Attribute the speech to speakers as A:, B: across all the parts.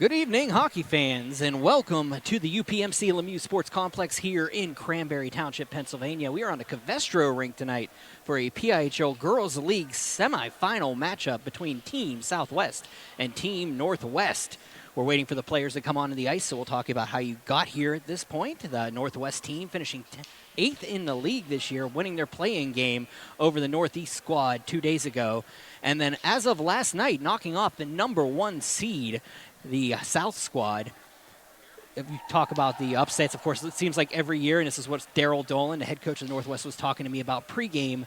A: Good evening, hockey fans, and welcome to the UPMC Lemieux Sports Complex here in Cranberry Township, Pennsylvania. We are on the Covestro rink tonight for a PIHL Girls League semifinal matchup between Team Southwest and Team Northwest. We're waiting for the players to come onto the ice, so we'll talk about how you got here at this point. The Northwest team finishing 8th in the league this year, winning their play-in game over the Northeast squad 2 days ago. And then as of last night, knocking off the #1 seed, the South squad. If you talk about the upsets, of course, it seems like every year, and this is what Daryl Dolan, the head coach of the Northwest, was talking to me about pregame,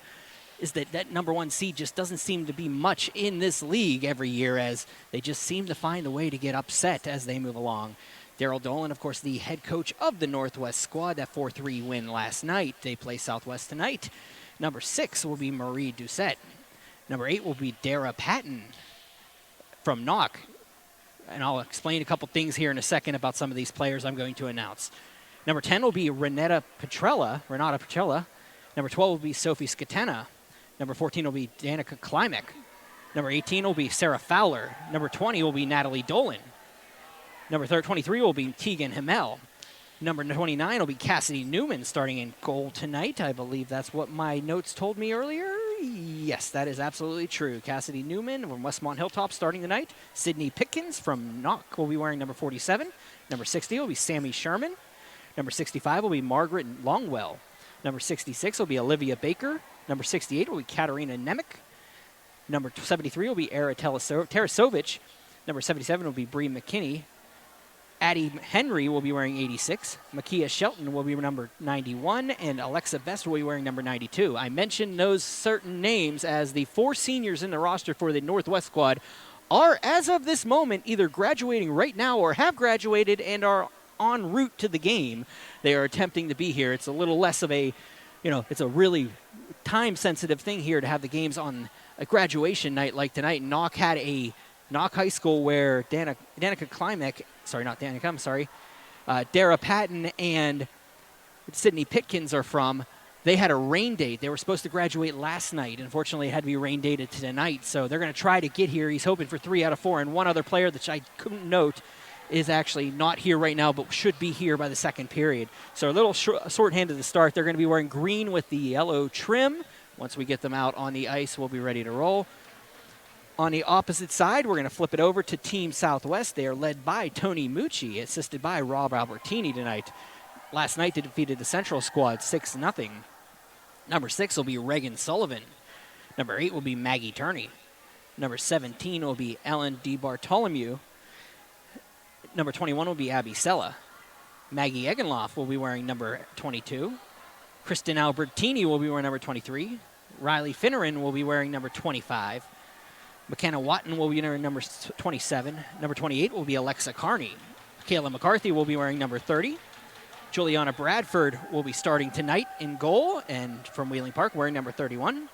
A: is that #1 seed just doesn't seem to be much in this league every year, as they just seem to find a way to get upset as they move along. Daryl Dolan, of course, the head coach of the Northwest squad, that 4-3 win last night. They play Southwest tonight. Number 6 will be Marie Doucette. Number 8 will be Dara Patton from Knock. And I'll explain a couple things here in a second about some of these players I'm going to announce. Number 10 will be Renata Petrella. Number 12 will be Sophie Scatena. Number 14 will be Danica Klimek. Number 18 will be Sarah Fowler. Number 20 will be Natalie Dolan. Number 23 will be Tegan Himmel. Number 29 will be Cassidy Newman starting in goal tonight. I believe that's what my notes told me earlier. Yes, that is absolutely true. Cassidy Newman from Westmont Hilltop starting tonight. Sydney Pitkins from Knock will be wearing number 47. Number 60 will be Sammy Sherman. Number 65 will be Margaret Longwell. Number 66 will be Olivia Baker. Number 68 will be Katarina Nemec. Number 73 will be Era Tarasovic. Number 77 will be Bree McKinney. Addie Henry will be wearing 86. Makia Shelton will be number 91. And Alexa Best will be wearing number 92. I mentioned those certain names as the 4 seniors in the roster for the Northwest squad are, as of this moment, either graduating right now or have graduated and are en route to the game. They are attempting to be here. It's a little less of a, it's a really time-sensitive thing here to have the games on a graduation night like tonight. Knock had a Knock High School where Danica Klimek, Dara Patton and Sydney Pitkins are from. They had a rain date. They were supposed to graduate last night. Unfortunately, it had to be rain dated to tonight, so they're going to try to get here. He's hoping for 3 out of 4, and one other player that I couldn't note is actually not here right now, but should be here by the second period. So a little short-handed to start. They're going to be wearing green with the yellow trim. Once we get them out on the ice, we'll be ready to roll. On the opposite side, we're going to flip it over to Team Southwest. They are led by Tony Mucci, assisted by Rob Albertini tonight. Last night, they defeated the Central squad 6-0. Number 6 will be Reagan Sullivan. Number 8 will be Maggie Turney. Number 17 will be Ellen DeBartolomeu. Number 21 will be Abby Sella. Maggie Eggenloff will be wearing number 22. Kristen Albertini will be wearing number 23. Riley Finneran will be wearing number 25. McKenna Watton will be wearing number 27. Number 28 will be Alexa Carney. Kayla McCarthy will be wearing number 30. Juliana Bradford will be starting tonight in goal and from Wheeling Park wearing number 31.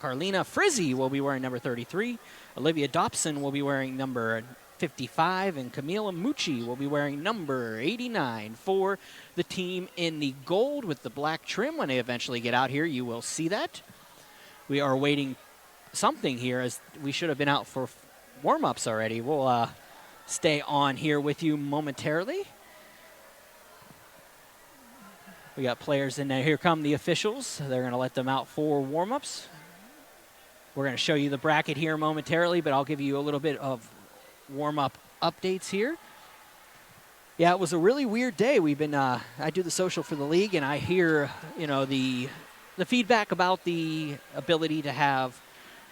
A: Carlina Frizzy will be wearing number 33. Olivia Dobson will be wearing number 55. And Camila Mucci will be wearing number 89 for the team in the gold with the black trim. When they eventually get out here, you will see that. We are waiting something here, as we should have been out for warm-ups already. We'll stay on here with you momentarily. We got players in there. Here come the officials. They're going to let them out for warm-ups. We're going to show you the bracket here momentarily, but I'll give you a little bit of warm-up updates here. Yeah, it was a really weird day. We've been, I do the social for the league, and I hear, the feedback about the ability to have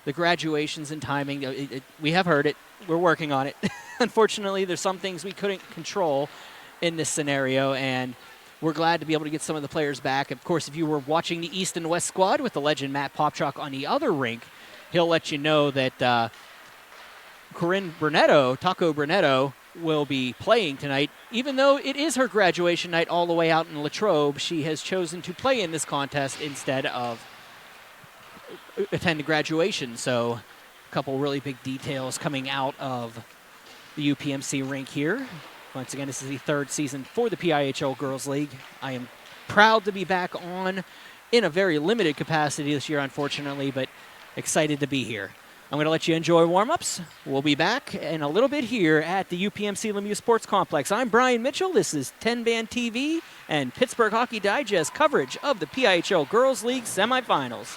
A: the graduations and timing. We have heard it. We're working on it. Unfortunately, there's some things we couldn't control in this scenario, and we're glad to be able to get some of the players back. Of course, if you were watching the East and West squad with the legend Matt Popchak on the other rink, he'll let you know that Corinne Taco Brunetto, will be playing tonight. Even though it is her graduation night all the way out in Latrobe, she has chosen to play in this contest instead of attend graduation. So a couple really big details coming out of the UPMC rink here. Once again, this is the 3rd season for the PIHL Girls League. I am proud to be back on in a very limited capacity this year, unfortunately, but excited to be here. I'm going to let you enjoy warm-ups. We'll be back in a little bit here at the UPMC Lemieux Sports Complex. I'm Brian Mitchell. This is 10-Band TV and Pittsburgh Hockey Digest coverage of the PIHL Girls League semifinals.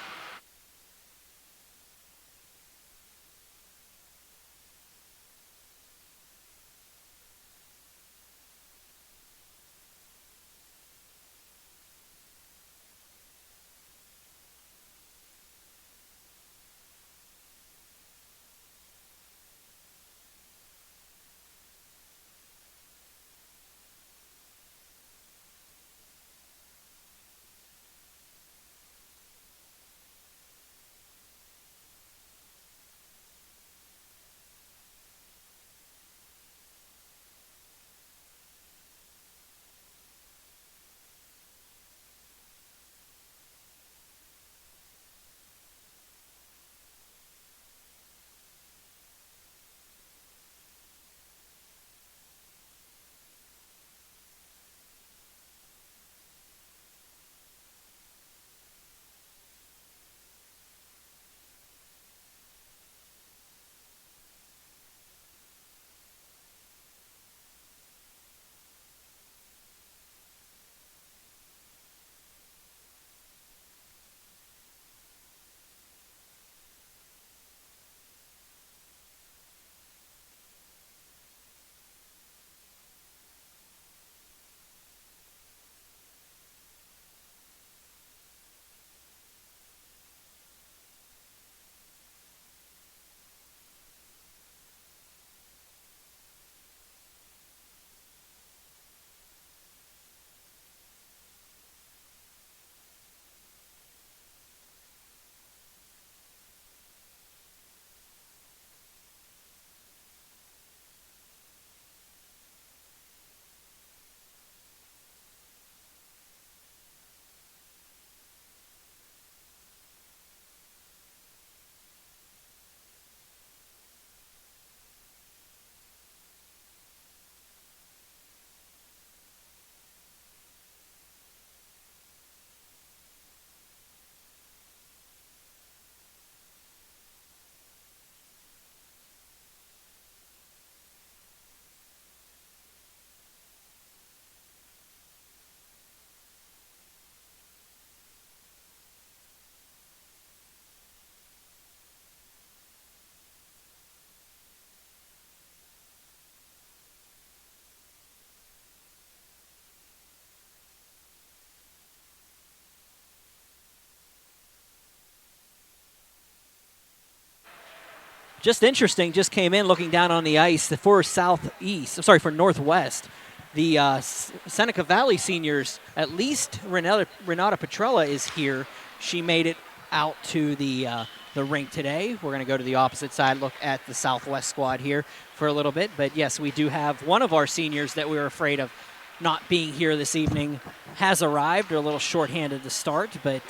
A: Just interesting, just came in looking down on the ice for for Northwest. The Seneca Valley seniors, at least Renata Petrella is here. She made it out to the rink today. We're going to go to the opposite side, look at the Southwest squad here for a little bit. But yes, we do have one of our seniors that we were afraid of not being here this evening has arrived. They're a little shorthanded to start, but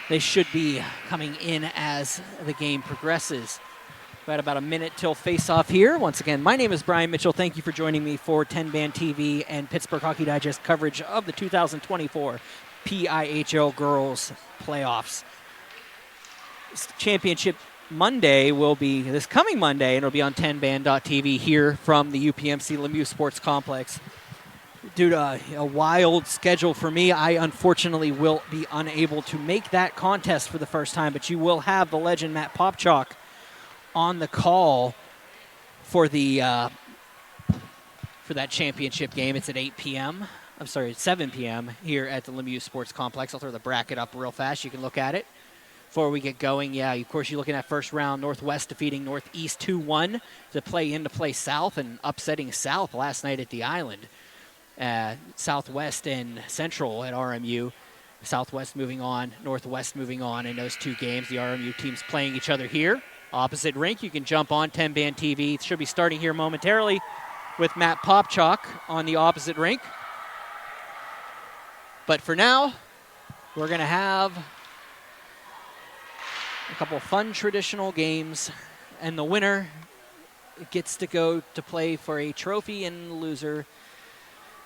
A: they should be coming in as the game progresses. We've got about a minute till face-off here. Once again, my name is Brian Mitchell. Thank you for joining me for 10-Band TV and Pittsburgh Hockey Digest coverage of the 2024 PIHL Girls Playoffs. This championship Monday will be this coming Monday, and it'll be on 10band.tv here from the UPMC Lemieux Sports Complex. Due to a wild schedule for me, I unfortunately will be unable to make that contest for the first time, but you will have the legend Matt Popchalk on the call for the for that championship game. It's at 8 p.m. I'm sorry, it's 7 p.m. here at the Lemieux Sports Complex. I'll throw the bracket up real fast. You can look at it before we get going. Yeah, of course, you're looking at first round, Northwest defeating Northeast 2-1 to play South and upsetting South last night at the Island. Southwest and Central at RMU. Southwest moving on, Northwest moving on in those two games. The RMU teams playing each other here. Opposite rink, you can jump on 10-Band TV. It should be starting here momentarily with Matt Popchalk on the opposite rink. But for now, we're going to have a couple fun traditional games, and the winner gets to go to play for a trophy, and the loser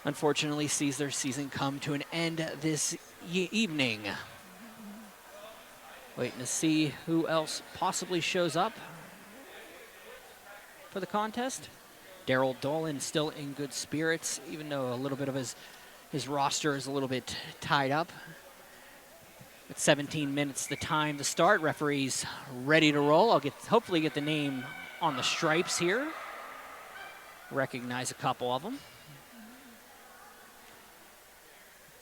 A: unfortunately sees their season come to an end this evening. Waiting to see who else possibly shows up for the contest. Daryl Dolan still in good spirits, even though a little bit of his roster is a little bit tied up. With 17 minutes the time to start, referee's ready to roll. I'll hopefully get the name on the stripes here. Recognize a couple of them.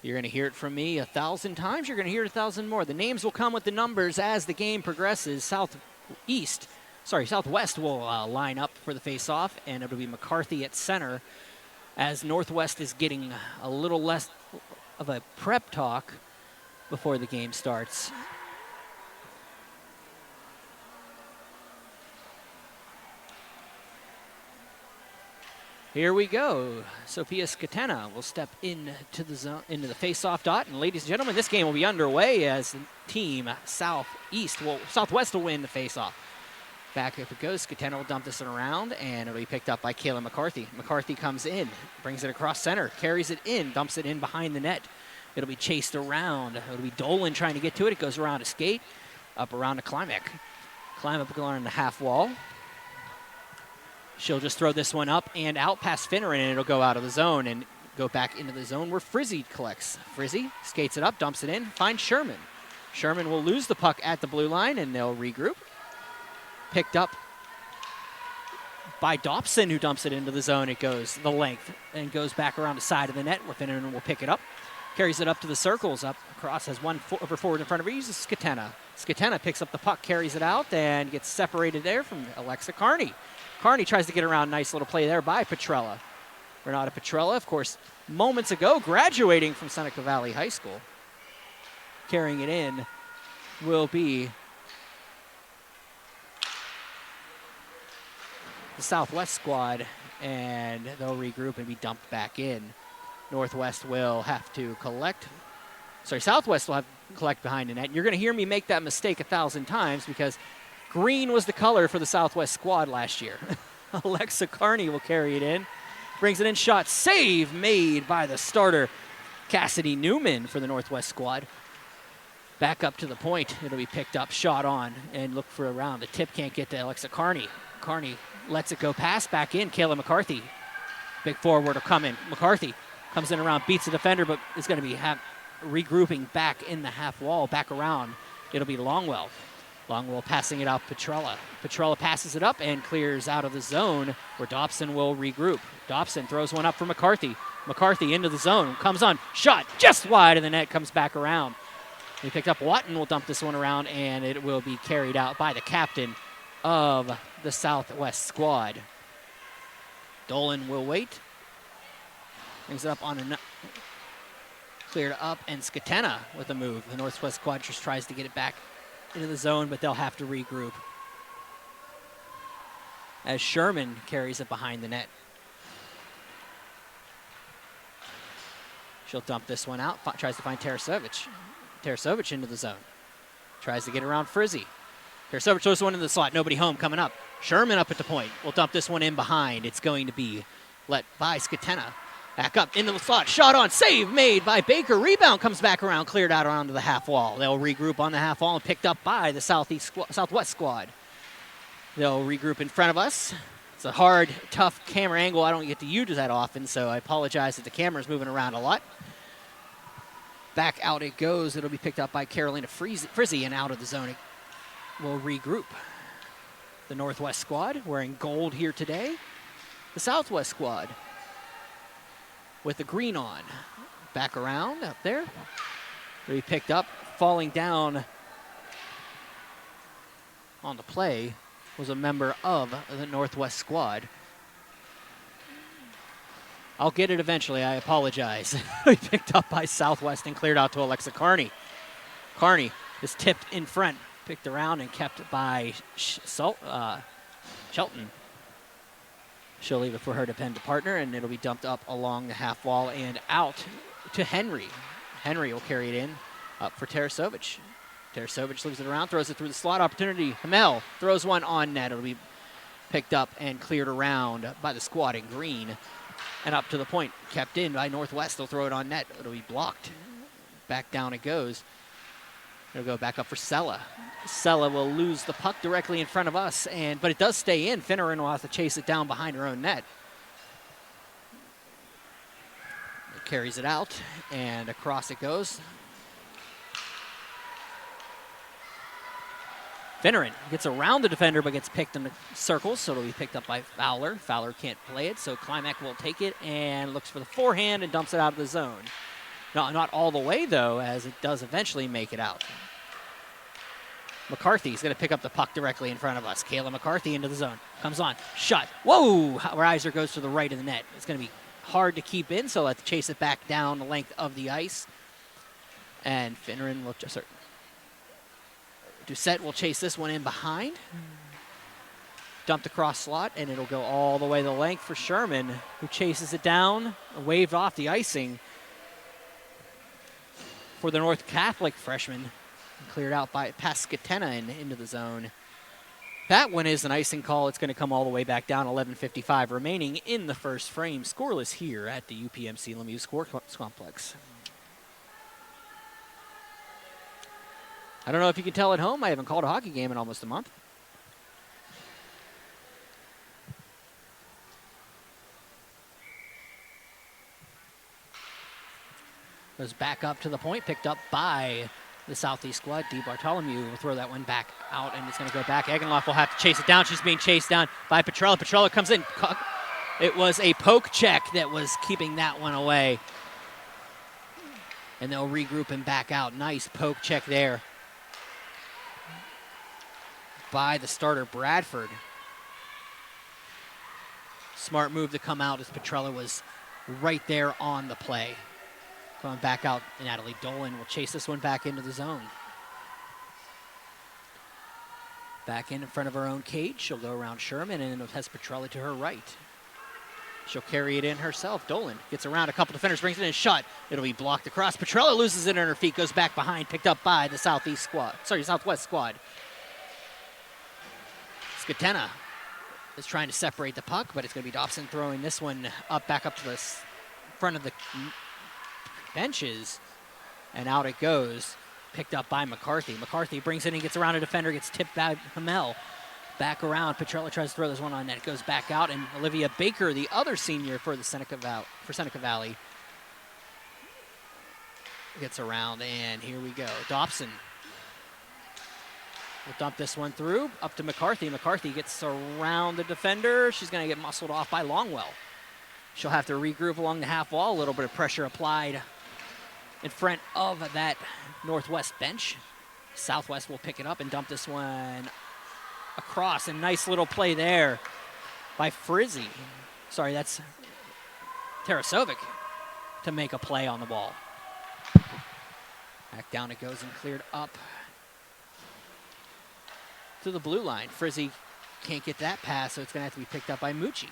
A: You're going to hear it from me 1,000 times. You're going to hear it 1,000 more. The names will come with the numbers as the game progresses. Southwest will line up for the face-off, and it'll be McCarthy at center as Northwest is getting a little less of a prep talk before the game starts. Here we go. Sophia Scatena will step into the zone, into the face-off dot. And ladies and gentlemen, this game will be underway as the team Southwest will win the face-off. Back if it goes, Scatena will dump this one around, and it'll be picked up by Kayla McCarthy. McCarthy comes in, brings it across center, carries it in, dumps it in behind the net. It'll be chased around. It'll be Dolan trying to get to it. It goes around a skate, up around to Klimek. Klimek along the half wall. She'll just throw this one up and out past Finneran, and it'll go out of the zone and go back into the zone where Frizzy collects. Frizzy skates it up, dumps it in, finds Sherman. Sherman will lose the puck at the blue line, and they'll regroup. Picked up by Dobson, who dumps it into the zone. It goes the length and goes back around the side of the net where Finneran will pick it up. Carries it up to the circles, up across, has one over forward in front of her, uses Scatena. Scatena picks up the puck, carries it out, and gets separated there from Alexa Carney. Carney tries to get around, nice little play there by Petrella. Renata Petrella, of course, moments ago, graduating from Seneca Valley High School. Carrying it in will be the Southwest squad, and they'll regroup and be dumped back in. Northwest will have to collect. Southwest will have to collect behind the net. And you're going to hear me make that mistake 1,000 times because green was the color for the Southwest squad last year. Alexa Carney will carry it in. Brings it in, shot, save made by the starter, Cassidy Newman for the Northwest squad. Back up to the point. It'll be picked up, shot on, and look for a round. The tip can't get to Alexa Carney. Carney lets it go past, back in. Kayla McCarthy. Big forward will come in. McCarthy comes in around, beats the defender, but is going to be regrouping back in the half wall, back around. It'll be Longwell. Longwell passing it out Petrella. Petrella passes it up and clears out of the zone where Dobson will regroup. Dobson throws one up for McCarthy. McCarthy into the zone, comes on, shot just wide of the net, comes back around. He picked up Watton, will dump this one around, and it will be carried out by the captain of the Southwest squad. Dolan will wait. Brings it up on a cleared up, and Scatena with a move. The Northwest squad just tries to get it back into the zone, but they'll have to regroup as Sherman carries it behind the net. She'll dump this one out, tries to find Tarasovic. Tarasovic into the zone. Tries to get around Frizzy. Tarasovic throws one in the slot, nobody home coming up. Sherman up at the point. We'll dump this one in behind. It's going to be let by Scatena. Back up into the slot, shot on, save made by Baker. Rebound comes back around, cleared out around to the half wall. They'll regroup on the half wall and picked up by the Southwest squad. They'll regroup in front of us. It's a hard, tough camera angle. I don't get to use that often, so I apologize that the camera's moving around a lot. Back out it goes. It'll be picked up by Carolina Frizzy, and out of the zone it will regroup. The Northwest squad wearing gold here today. The Southwest squad with the green on. Back around up there. It'll be picked up. Falling down on the play was a member of the Northwest squad. I'll get it eventually, I apologize. We picked up by Southwest and cleared out to Alexa Carney. Carney is tipped in front, picked around and kept by Shelton. She'll leave it for her to pen to partner, and it'll be dumped up along the half wall and out to Henry. Henry will carry it in, up for Tarasovic. Tarasovic leaves it around, throws it through the slot opportunity. Hamel throws one on net. It'll be picked up and cleared around by the squad in green. And up to the point, kept in by Northwest. They'll throw it on net. It'll be blocked. Back down it goes. It'll go back up for Sella. Sella will lose the puck directly in front of us, but it does stay in. Finneran will have to chase it down behind her own net. It carries it out, and across it goes. Finneran gets around the defender, but gets picked in the circles, so it'll be picked up by Fowler. Fowler can't play it, so Klimek will take it and looks for the forehand and dumps it out of the zone. No, not all the way, though, as it does eventually make it out. McCarthy's going to pick up the puck directly in front of us. Kayla McCarthy into the zone. Comes on. Shot. Whoa! Reiser goes to the right of the net. It's going to be hard to keep in, so let's chase it back down the length of the ice. And Finneran will just... Doucette will chase this one in behind. Dumped across slot, and it'll go all the way the length for Sherman, who chases it down, waved off the icing for the North Catholic freshman. Cleared out by Pascatena and into the zone. That one is an icing call. It's going to come all the way back down. 11:55 remaining in the first frame. Scoreless here at the UPMC Lemieux Sports Complex. I don't know if you can tell at home, I haven't called a hockey game in almost a month. Goes back up to the point, picked up by the Southeast squad. D. Bartholomew will throw that one back out, and it's going to go back. Eggenloff will have to chase it down. She's being chased down by Petrella. Petrella comes in. It was a poke check that was keeping that one away. And they'll regroup him back out. Nice poke check there by the starter, Bradford. Smart move to come out as Petrella was right there on the play. Going back out, Natalie Dolan will chase this one back into the zone. Back in front of her own cage. She'll go around Sherman and has Petrella to her right. She'll carry it in herself. Dolan gets around a couple defenders, brings it in, shot. It'll be blocked across. Petrella loses it on her feet, goes back behind, picked up by the Southwest squad. Scatena is trying to separate the puck, but it's going to be Dobson throwing this one back up to the front of the benches, and out it goes. Picked up by McCarthy. McCarthy brings it in, gets around a defender, gets tipped by Hamel. Back around, Petrella tries to throw this one on net. It goes back out, and Olivia Baker, the other senior for the Seneca Valley, gets around, and here we go. Dobson will dump this one through, up to McCarthy. McCarthy gets around the defender. She's going to get muscled off by Longwell. She'll have to regroup along the half wall. A little bit of pressure applied in front of that Northwest bench. Southwest will pick it up and dump this one across. A nice little play there by Frizzy. Sorry, that's Tarasovic to make a play on the ball. Back down it goes and cleared up to the blue line. Frizzy can't get that pass, so it's going to have to be picked up by Mucci.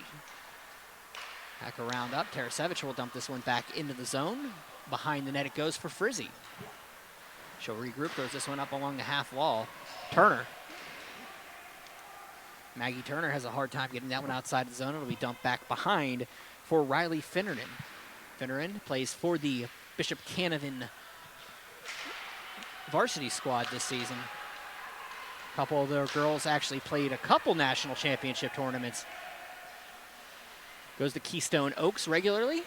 A: Back around up. Tarasevic will dump this one back into the zone. Behind the net it goes for Frizzy. She'll regroup, throws this one up along the half wall. Turner. Maggie Turner has a hard time getting that one outside the zone. It'll be dumped back behind for Riley Finneran. Finneran plays for the Bishop Canavan varsity squad this season. A couple of their girls actually played a couple national championship tournaments. Goes to Keystone Oaks regularly.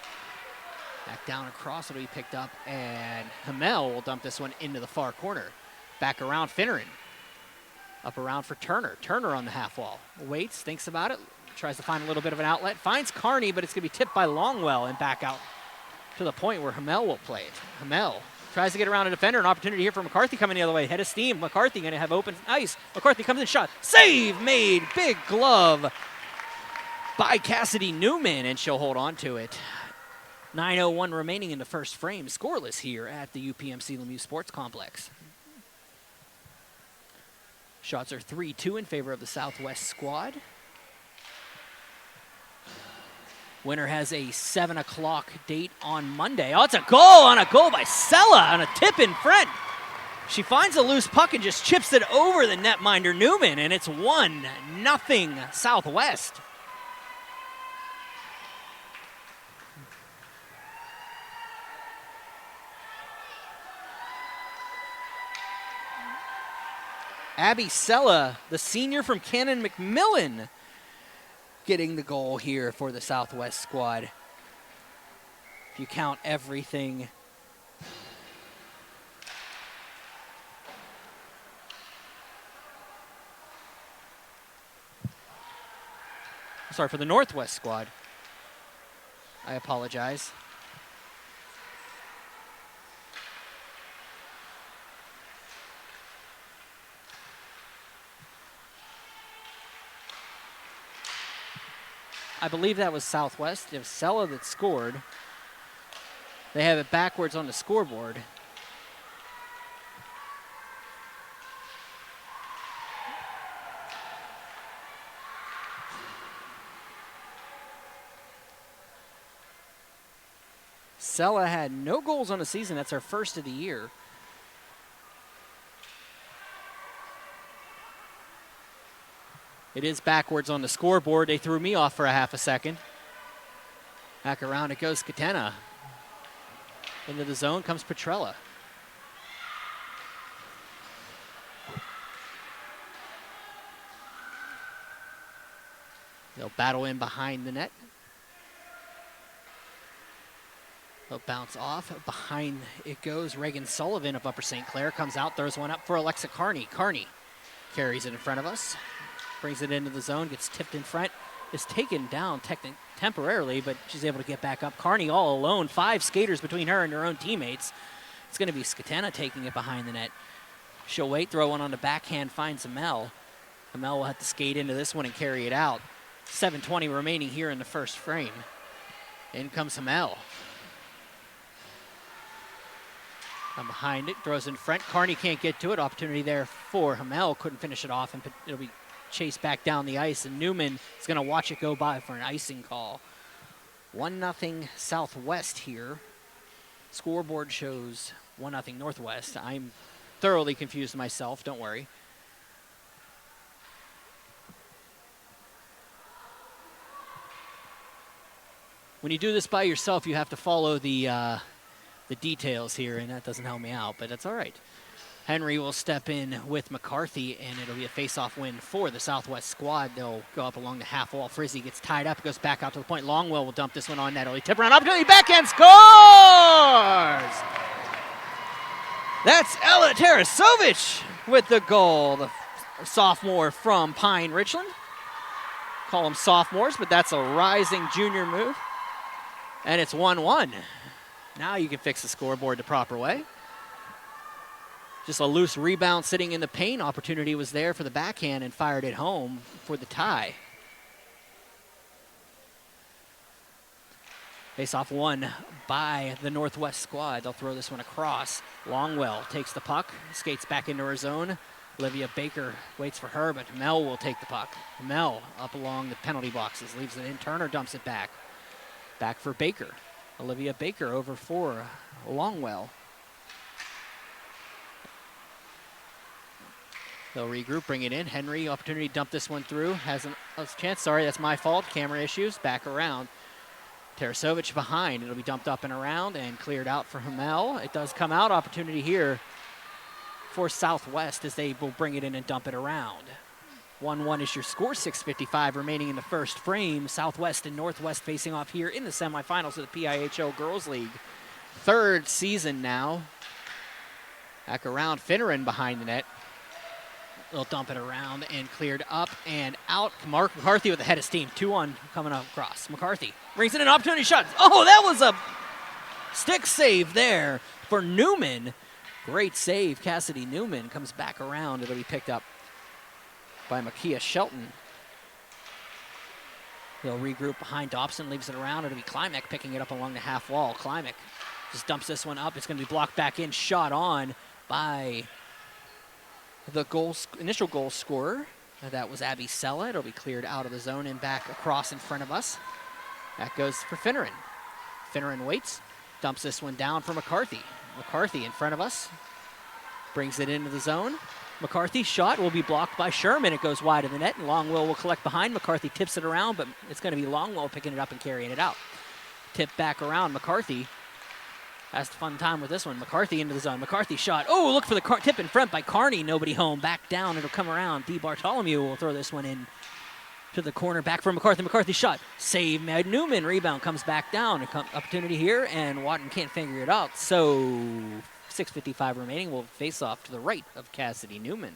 A: Back down across, it'll be picked up, and Hamel will dump this one into the far corner. Back around Finneran. Up around for Turner. Turner on the half wall. Waits, thinks about it, tries to find a little bit of an outlet. Finds Carney, but it's going to be tipped by Longwell and back out to the point where Hamel will play it. Hamel tries to get around a defender. An opportunity here for McCarthy coming the other way. Head of steam. McCarthy going to have open ice. McCarthy comes in, shot. Save made. Big glove by Cassidy Newman, and she'll hold on to it. 9:01 remaining in the first frame. Scoreless here at the UPMC Lemieux Sports Complex. Shots are 3-2 in favor of the Southwest squad. Winner has a 7 o'clock date on Monday. Oh, it's a goal on a goal by Sella on a tip in front. She finds a loose puck and just chips it over the netminder Newman, and it's 1-0 Southwest. Abby Sella, the senior from Cannon McMillan, getting the goal here for the Southwest squad. If you count everything. Sorry, for the Northwest squad. I apologize. I believe that was Southwest. It was Sella that scored. They have it backwards on the scoreboard. Sella had no goals on the season. That's our first of the year. It is backwards on the scoreboard. They threw me off for a half a second. Back around it goes Katena. Into the zone comes Petrella. They'll battle in behind the net. They'll bounce off. Behind it goes Reagan Sullivan of Upper St. Clair. Comes out, throws one up for Alexa Carney. Carney carries it in front of us. Brings it into the zone, gets tipped in front. Is taken down temporarily, but she's able to get back up. Carney all alone. 5 skaters between her and her own teammates. It's going to be Skatena taking it behind the net. She'll wait, throw one on the backhand, finds Hamel. Hamel will have to skate into this one and carry it out. 7:20 remaining here in the first frame. In comes Hamel. And behind it, throws in front. Carney can't get to it. Opportunity there for Hamel. Couldn't finish it off, and it'll be chased back down the ice, and Newman is going to watch it go by for an icing call. 1-0 Southwest here. Scoreboard shows 1-0 Northwest. I'm thoroughly confused myself, don't worry. When you do this by yourself, you have to follow the details here, and that doesn't help me out, but that's all right. Henry will step in with McCarthy, and it'll be a face-off win for the Southwest squad. They'll go up along the half wall. Frizzy gets tied up, goes back out to the point. Longwell will dump this one on net. Early tip around, opportunity, backhand, scores! That's Ella Tarasovich with the goal, the sophomore from Pine Richland. Call them sophomores, but that's a rising junior move. And it's 1-1. Now you can fix the scoreboard the proper way. Just a loose rebound sitting in the paint. Opportunity was there for the backhand and fired it home for the tie. Face-off won by the Northwest squad. They'll throw this one across. Longwell takes the puck, skates back into her zone. Olivia Baker waits for her, but Mel will take the puck. Mel up along the penalty boxes, leaves it in. Turner dumps it back. Back for Baker. Olivia Baker over for Longwell. They'll regroup, bring it in. Henry, opportunity to dump this one through. Has a chance. Sorry, that's my fault. Camera issues. Back around. Tarasovich behind. It'll be dumped up and around and cleared out for Hamel. It does come out. Opportunity here for Southwest as they will bring it in and dump it around. 1-1 is your score. 6:55 remaining in the first frame. Southwest and Northwest facing off here in the semifinals of the PIHL Girls League. 3rd season now. Back around. Finneran behind the net. They'll dump it around and cleared up and out. Mark McCarthy with the head of steam. 2-1 coming across. McCarthy brings in an opportunity shot. Oh, that was a stick save there for Newman. Great save. Cassidy Newman comes back around. It'll be picked up by Makia Shelton. They'll regroup behind Dobson, leaves it around. It'll be Klimek picking it up along the half wall. Klimek just dumps this one up. It's going to be blocked back in, shot on by the initial goal scorer. That was Abby Sella. It'll be cleared out of the zone and back across in front of us. That goes for Finneran. Finneran waits, dumps this one down for McCarthy. McCarthy in front of us, brings it into the zone. McCarthy's shot will be blocked by Sherman. It goes wide of the net, and Longwell will collect behind. McCarthy tips it around, but it's going to be Longwell picking it up and carrying it out. Tip back around. McCarthy Has a fun time with this one. McCarthy into the zone. McCarthy shot. Oh, look for the tip in front by Carney. Nobody home. Back down. It'll come around. D. Bartholomew will throw this one in to the corner. Back for McCarthy. McCarthy shot. Save. Newman. Rebound comes back down. Opportunity here, and Watton can't figure it out. So 6:55 remaining. We'll face off to the right of Cassidy Newman.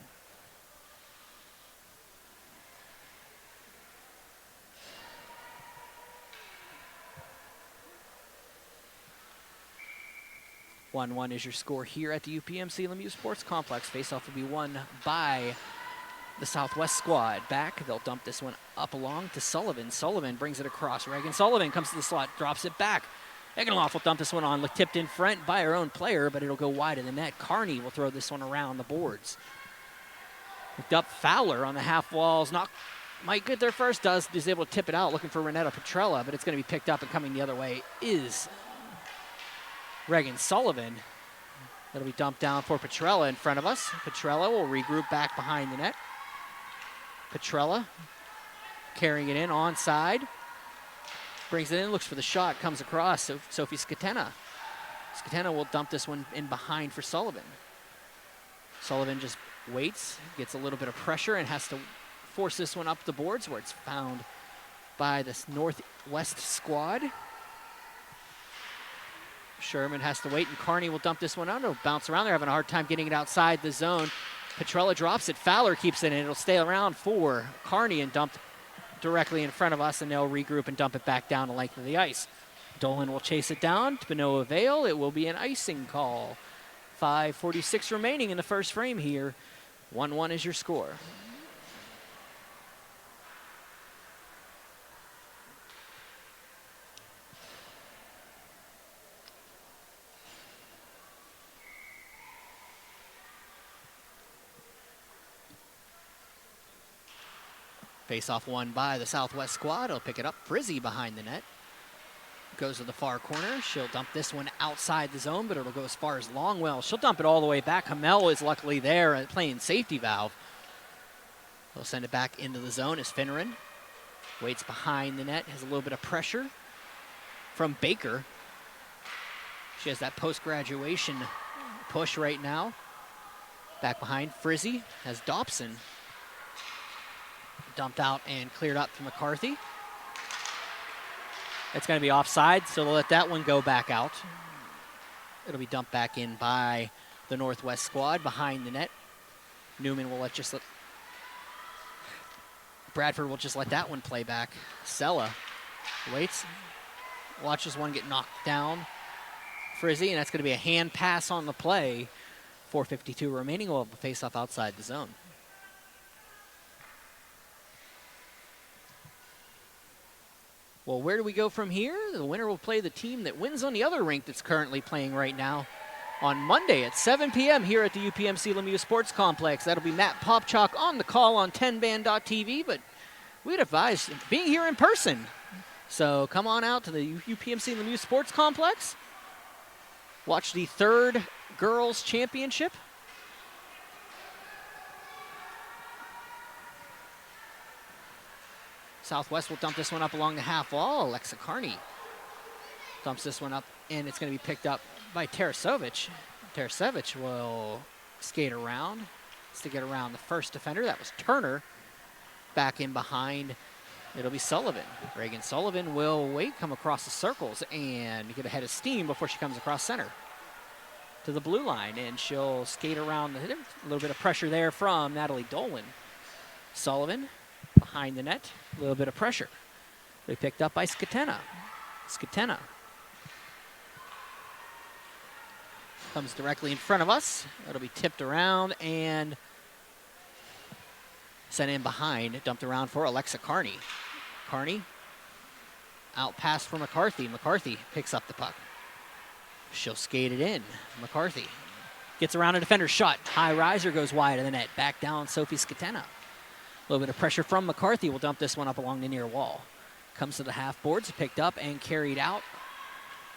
A: (1-1) is your score here at the UPMC Lemieux Sports Complex. Face-off will be won by the Southwest squad. Back, they'll dump this one up along to Sullivan. Sullivan brings it across. Reagan Sullivan comes to the slot, drops it back. Eggenloff will dump this one on, tipped in front by our own player, but it'll go wide of the net. Carney will throw this one around the boards. Picked up Fowler on the half walls. Might get there first, is able to tip it out, looking for Renetta Petrella, but it's going to be picked up, and coming the other way is Reagan Sullivan. That'll be dumped down for Petrella in front of us. Petrella will regroup back behind the net. Petrella carrying it in onside. Brings it in, looks for the shot, comes across. Sophie Scatena. Scatena will dump this one in behind for Sullivan. Sullivan just waits, gets a little bit of pressure, and has to force this one up the boards where it's found by this NorthWest squad. Sherman has to wait, and Carney will dump this one out. It'll bounce around. They're having a hard time getting it outside the zone. Petrella drops it. Fowler keeps it, and it'll stay around for Carney and dumped directly in front of us, and they'll regroup and dump it back down the length of the ice. Dolan will chase it down to no avail. It will be an icing call. 5:46 remaining in the first frame here. 1-1 is your score. Face-off won by the Southwest squad. He'll pick it up. Frizzy behind the net. Goes to the far corner. She'll dump this one outside the zone, but it'll go as far as Longwell. She'll dump it all the way back. Hamel is luckily there playing safety valve. He'll send it back into the zone as Finneran waits behind the net. Has a little bit of pressure from Baker. She has that post-graduation push right now. Back behind, Frizzy has Dobson. Dumped out and cleared up to McCarthy. It's going to be offside, so they'll let that one go back out. It'll be dumped back in by the NorthWest squad behind the net. Newman will Bradford will just let that one play back. Sella waits, watches one get knocked down. Frizzy, and that's going to be a hand pass on the play. 4:52 remaining. We'll have a face-off outside the zone. Well, where do we go from here? The winner will play the team that wins on the other rink that's currently playing right now on Monday at 7 p.m. here at the UPMC Lemieux Sports Complex. That'll be Matt Popchalk on the call on 10band.tv, but we'd advise being here in person. So come on out to the UPMC Lemieux Sports Complex. Watch the third girls championship. Southwest will dump this one up along the half wall. Alexa Carney dumps this one up, and it's going to be picked up by Tarasevich. Tarasevich will skate around to get around the first defender. That was Turner. Back in behind, it'll be Sullivan. Reagan Sullivan will wait, come across the circles, and get ahead of steam before she comes across center to the blue line, and she'll skate around. A little bit of pressure there from Natalie Dolan. Sullivan behind the net, a little bit of pressure. They picked up by Scatena. Scatena comes directly in front of us. It'll be tipped around and sent in behind, dumped around for Alexa Carney. Carney out pass for McCarthy. McCarthy picks up the puck. She'll skate it in. McCarthy gets around a defender's shot. High riser goes wide of the net. Back down Sophie Scatena. A little bit of pressure from McCarthy. Will dump this one up along the near wall. Comes to the half boards, picked up and carried out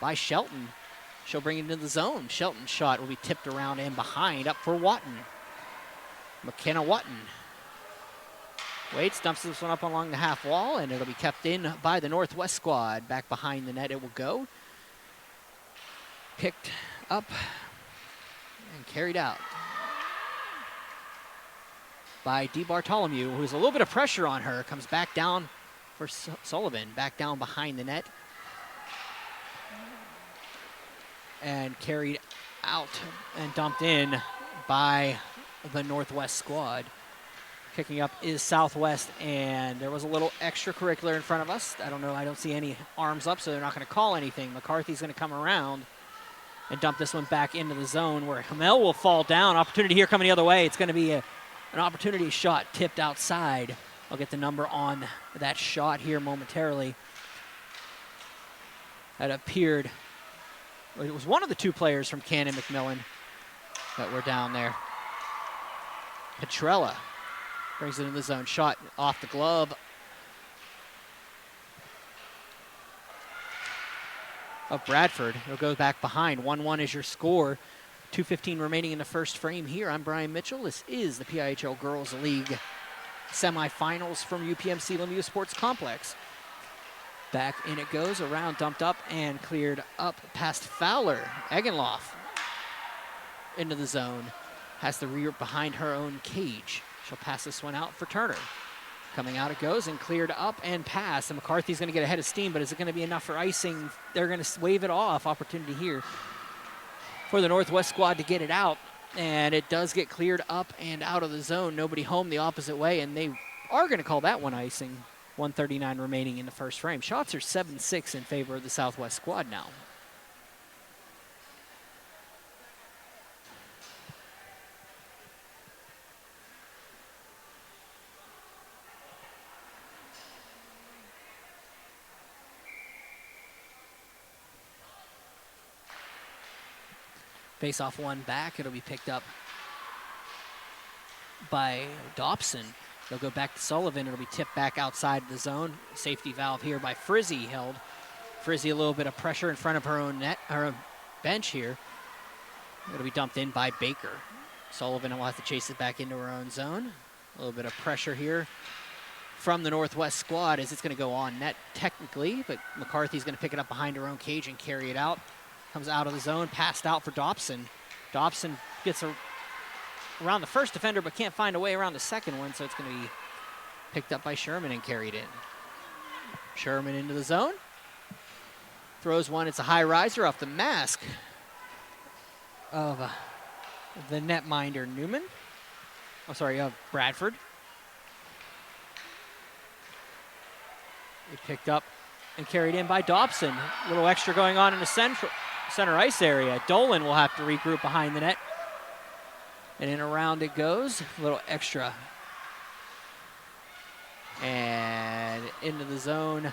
A: by Shelton. She'll bring it into the zone. Shelton's shot will be tipped around and behind, up for Watton. McKenna Watton waits, dumps this one up along the half wall, and it'll be kept in by the NorthWest squad. Back behind the net it will go. Picked up and carried out by DeBartolomeu, who's a little bit of pressure on her. Comes back down for Sullivan, back down behind the net. And carried out and dumped in by the Northwest squad. Kicking up is Southwest, and there was a little extracurricular in front of us. I don't know, I don't see any arms up, so they're not gonna call anything. McCarthy's gonna come around and dump this one back into the zone where Hamel will fall down. Opportunity here coming the other way. It's gonna be an opportunity shot tipped outside. I'll get the number on that shot here momentarily. That appeared, it was one of the two players from Cannon McMillan that were down there. Petrella brings it in the zone. Shot off the glove of Bradford. It'll go back behind. 1-1 is your score. 2:15 remaining in the first frame here. I'm Brian Mitchell. This is the PIHL Girls League semifinals from UPMC Lemieux Sports Complex. Back in it goes, around, dumped up, and cleared up past Fowler. Eggenloff into the zone. Has the rear behind her own cage. She'll pass this one out for Turner. Coming out it goes and cleared up and pass. And McCarthy's going to get ahead of steam, but is it going to be enough for icing? They're going to wave it off. Opportunity here for the Northwest squad to get it out. And it does get cleared up and out of the zone. Nobody home the opposite way, and they are going to call that one icing. 1:39 remaining in the first frame. Shots are 7-6 in favor of the Southwest squad now. Face off one back. It'll be picked up by Dobson. They'll go back to Sullivan. It'll be tipped back outside the zone. Safety valve here by Frizzy held. Frizzy a little bit of pressure in front of her own net, her own bench here. It'll be dumped in by Baker. Sullivan will have to chase it back into her own zone. A little bit of pressure here from the Northwest squad as it's going to go on net technically, but McCarthy's going to pick it up behind her own cage and carry it out. Comes out of the zone, passed out for Dobson. Dobson gets around the first defender, but can't find a way around the second one, so it's going to be picked up by Sherman and carried in. Sherman into the zone. Throws one, it's a high riser off the mask of the netminder Newman. Oh, sorry, of Bradford. It picked up and carried in by Dobson. A little extra going on in the center ice area. Dolan will have to regroup behind the net. And in around it goes, a little extra. And into the zone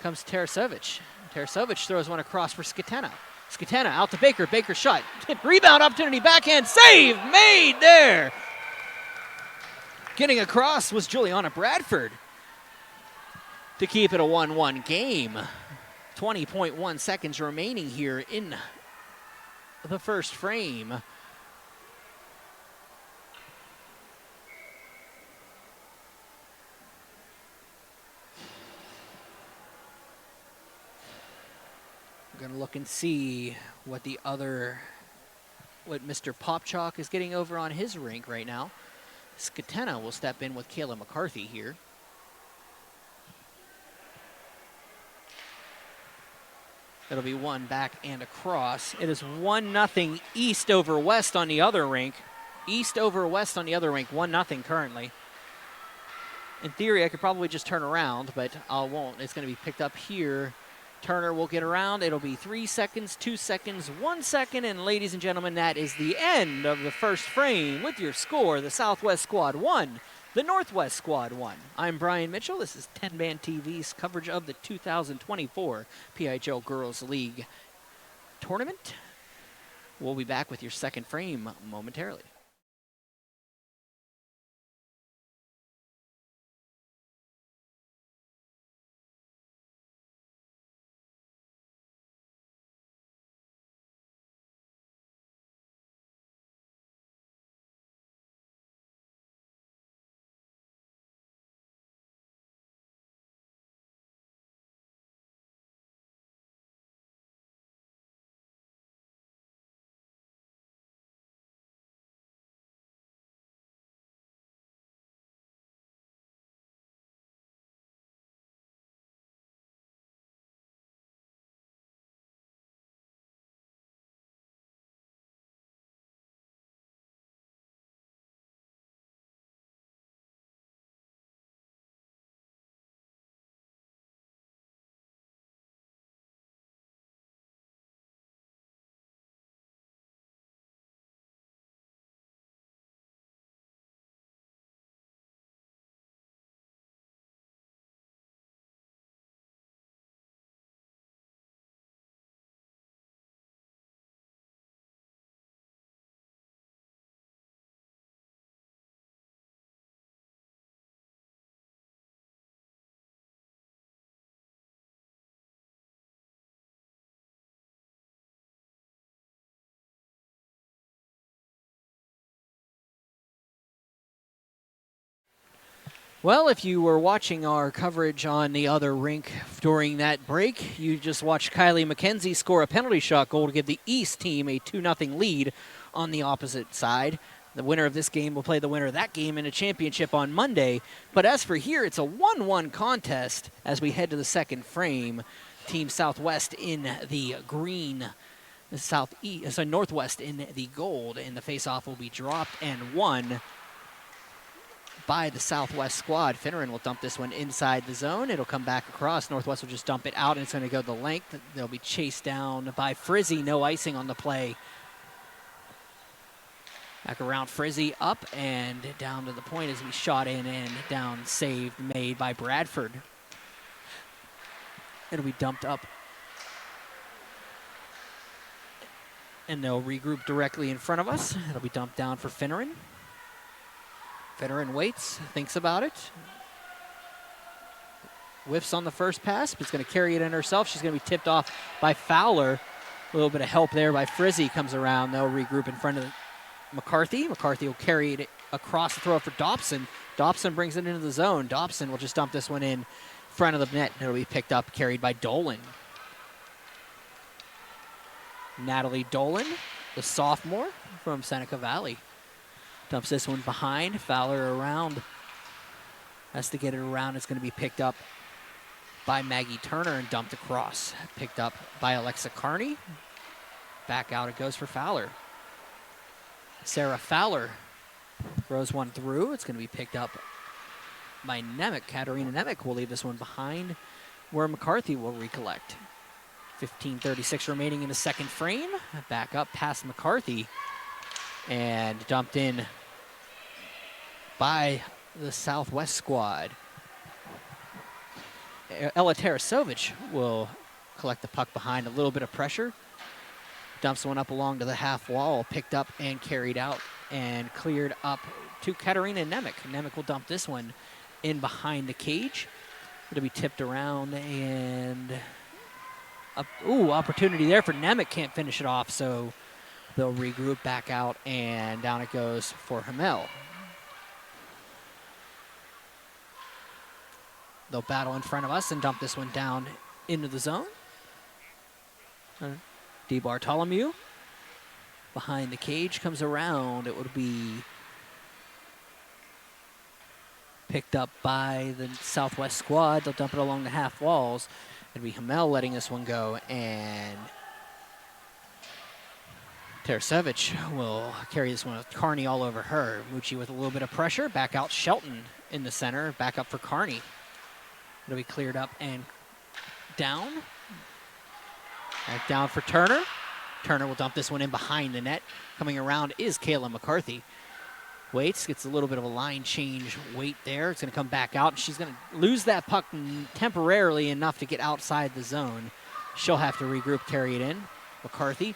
A: comes Tarasovic. Tarasovic throws one across for Skatena. Skatena out to Baker. Baker shot. Rebound opportunity, backhand save made there. Getting across was Juliana Bradford to keep it a 1-1 game. 20.1 seconds remaining here in the first frame. We're going to look and see what Mr. Popchalk is getting over on his rink right now. Skatena will step in with Kayla McCarthy here. It'll be one back and across. It is 1-0 east over west on the other rink. East over west on the other rink, 1-0 currently. In theory, I could probably just turn around, but I won't. It's going to be picked up here. Turner will get around. It'll be 3 seconds, 2 seconds, 1 second. And ladies and gentlemen, that is the end of the first frame with your score. The Southwest squad 1, the Northwest squad 1. I'm Brian Mitchell. This is 10-Man TV's coverage of the 2024 PIHL Girls League tournament. We'll be back with your second frame momentarily. Well, if you were watching our coverage on the other rink during that break, you just watched Kylie McKenzie score a penalty shot goal to give the East team a 2-0 lead on the opposite side. The winner of this game will play the winner of that game in a championship on Monday. But as for here, it's a 1-1 contest as we head to the second frame. Team Southwest in the green, Northwest in the gold, and the faceoff will be dropped and won by the Southwest squad. Finneran will dump this one inside the zone. It'll come back across. Northwest will just dump it out, and it's going to go the length. They'll be chased down by Frizzy. No icing on the play. Back around Frizzy, up and down to the point as we shot in and down, saved, made by Bradford. It'll be dumped up. And they'll regroup directly in front of us. It'll be dumped down for Finneran. Finneran waits, thinks about it. Whiffs on the first pass, but is going to carry it in herself. She's going to be tipped off by Fowler. A little bit of help there by Frizzy comes around. They'll regroup in front of McCarthy. McCarthy will carry it across the throw for Dobson. Dobson brings it into the zone. Dobson will just dump this one in front of the net. It'll be picked up, carried by Dolan. Natalie Dolan, the sophomore from Seneca Valley. Dumps this one behind. Fowler around. Has to get it around. It's going to be picked up by Maggie Turner and dumped across. Picked up by Alexa Carney. Back out it goes for Fowler. Sarah Fowler throws one through. It's going to be picked up by Nemec. Katarina Nemec will leave this one behind where McCarthy will recollect. 15:36 remaining in the second frame. Back up past McCarthy and dumped in by the Southwest squad. Ella Tarasovic will collect the puck behind. A little bit of pressure. Dumps one up along to the half wall. Picked up and carried out and cleared up to Katarina Nemec. Nemec will dump this one in behind the cage. It'll be tipped around and opportunity there for Nemec. Can't finish it off, so they'll regroup back out and down it goes for Hamel. They'll battle in front of us and dump this one down into the zone. DeBartolomeu behind the cage comes around. It would be picked up by the Southwest squad. They'll dump it along the half walls. It'll be Hamel letting this one go, and Tarasevic will carry this one with Carney all over her. Mucci with a little bit of pressure. Back out Shelton in the center. Back up for Carney. It'll be cleared up and down. Back down for Turner. Turner will dump this one in behind the net. Coming around is Kayla McCarthy. Waits, gets a little bit of a line change weight there. It's going to come back out. She's going to lose that puck temporarily enough to get outside the zone. She'll have to regroup, carry it in. McCarthy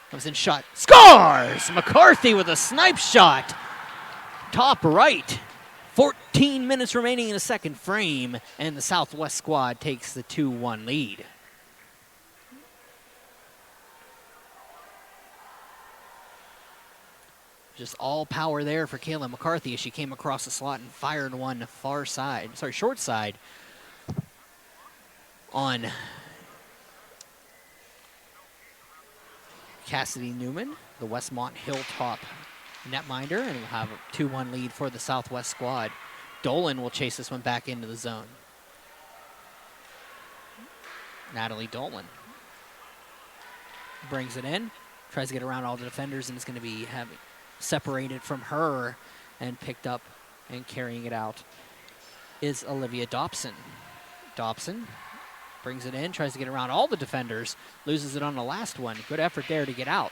A: comes in, shot, scores! McCarthy with a snipe shot. Top right. 14 minutes remaining in the second frame, and the Southwest squad takes the 2-1 lead. Just all power there for Kayla McCarthy as she came across the slot and fired one short side on Cassidy Newman, the Westmont Hilltop netminder, and we'll have a 2-1 lead for the Southwest squad. Dolan will chase this one back into the zone. Natalie Dolan brings it in, tries to get around all the defenders, and it's going to be separated from her and picked up and carrying it out is Olivia Dobson. Dobson brings it in, tries to get around all the defenders, loses it on the last one. Good effort there to get out.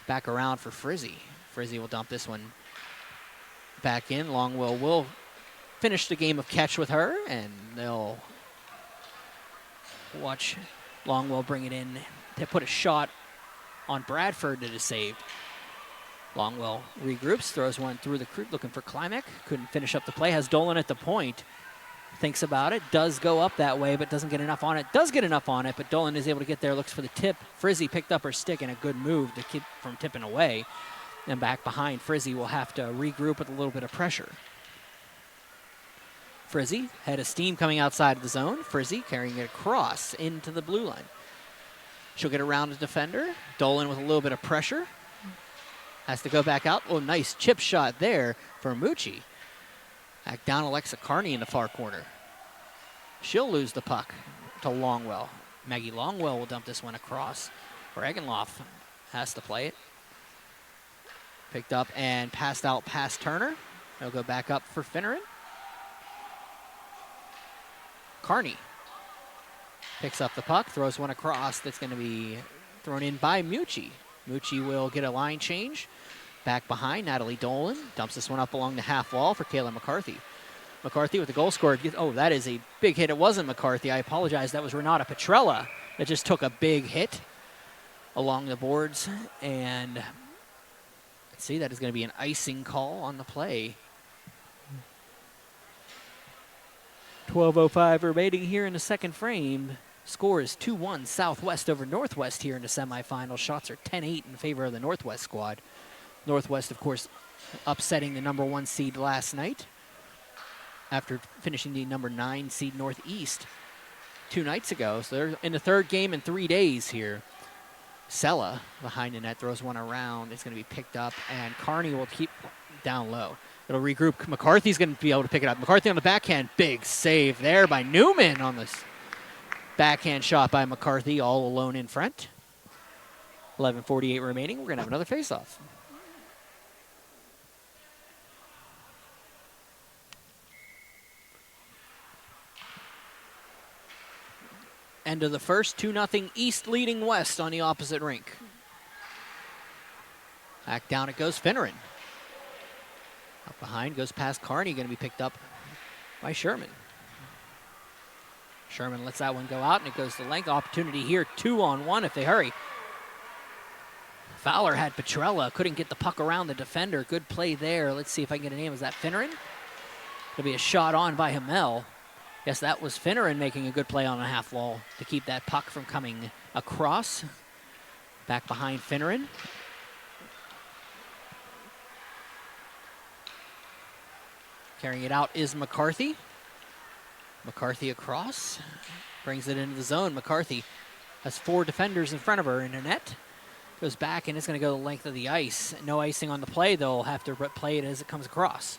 A: Back around for Frizzy. Frizzy will dump this one back in. Longwell will finish the game of catch with her, and they'll watch Longwell bring it in to put a shot on Bradford that is saved. Longwell regroups, throws one through the crew, looking for Klimek. Couldn't finish up the play, has Dolan at the point. Thinks about it, does go up that way, but doesn't get enough on it. Does get enough on it, but Dolan is able to get there, looks for the tip. Frizzy picked up her stick and a good move to keep from tipping away. And back behind, Frizzy will have to regroup with a little bit of pressure. Frizzy, head of steam coming outside of the zone. Frizzy carrying it across into the blue line. She'll get around the defender. Dolan with a little bit of pressure. Has to go back out. Oh, nice chip shot there for Mucci. Back down Alexa Carney in the far corner. She'll lose the puck to Longwell. Maggie Longwell will dump this one across. Regenloff has to play it. Picked up and passed out past Turner. He'll go back up for Finneran. Carney picks up the puck, throws one across that's going to be thrown in by Mucci. Mucci will get a line change. Back behind, Natalie Dolan dumps this one up along the half wall for Kayla McCarthy. McCarthy with the goal scorer. Oh, that is a big hit. It wasn't McCarthy. I apologize. That was Renata Petrella that just took a big hit along the boards. And let's see, that is going to be an icing call on the play. 12:05 remaining here in the second frame. Score is 2-1 Southwest over Northwest here in the semifinals. Shots are 10-8 in favor of the Northwest squad. Northwest, of course, upsetting the number 1 seed last night after finishing the number 9 seed Northeast 2 nights ago. So they're in the third game in 3 days here. Sella behind the net throws one around. It's going to be picked up, and Carney will keep down low. It'll regroup. McCarthy's going to be able to pick it up. McCarthy on the backhand. Big save there by Newman on this backhand shot by McCarthy, all alone in front. 11:48 remaining. We're going to have another faceoff. End of the first, 2-0 East leading West on the opposite rink. Back down it goes Finneran. Up behind goes past Carney, going to be picked up by Sherman. Sherman lets that one go out, and it goes to length. Opportunity here, 2-on-1 if they hurry. Fowler had Petrella, couldn't get the puck around the defender. Good play there. Let's see if I can get a name. Is that Finneran? It'll be a shot on by Hamel. Yes, that was Finneran making a good play on a half wall to keep that puck from coming across. Back behind Finneran. Carrying it out is McCarthy. McCarthy across. Brings it into the zone. McCarthy has 4 defenders in front of her in her net. Goes back, and it's going to go the length of the ice. No icing on the play. They'll have to play it as it comes across.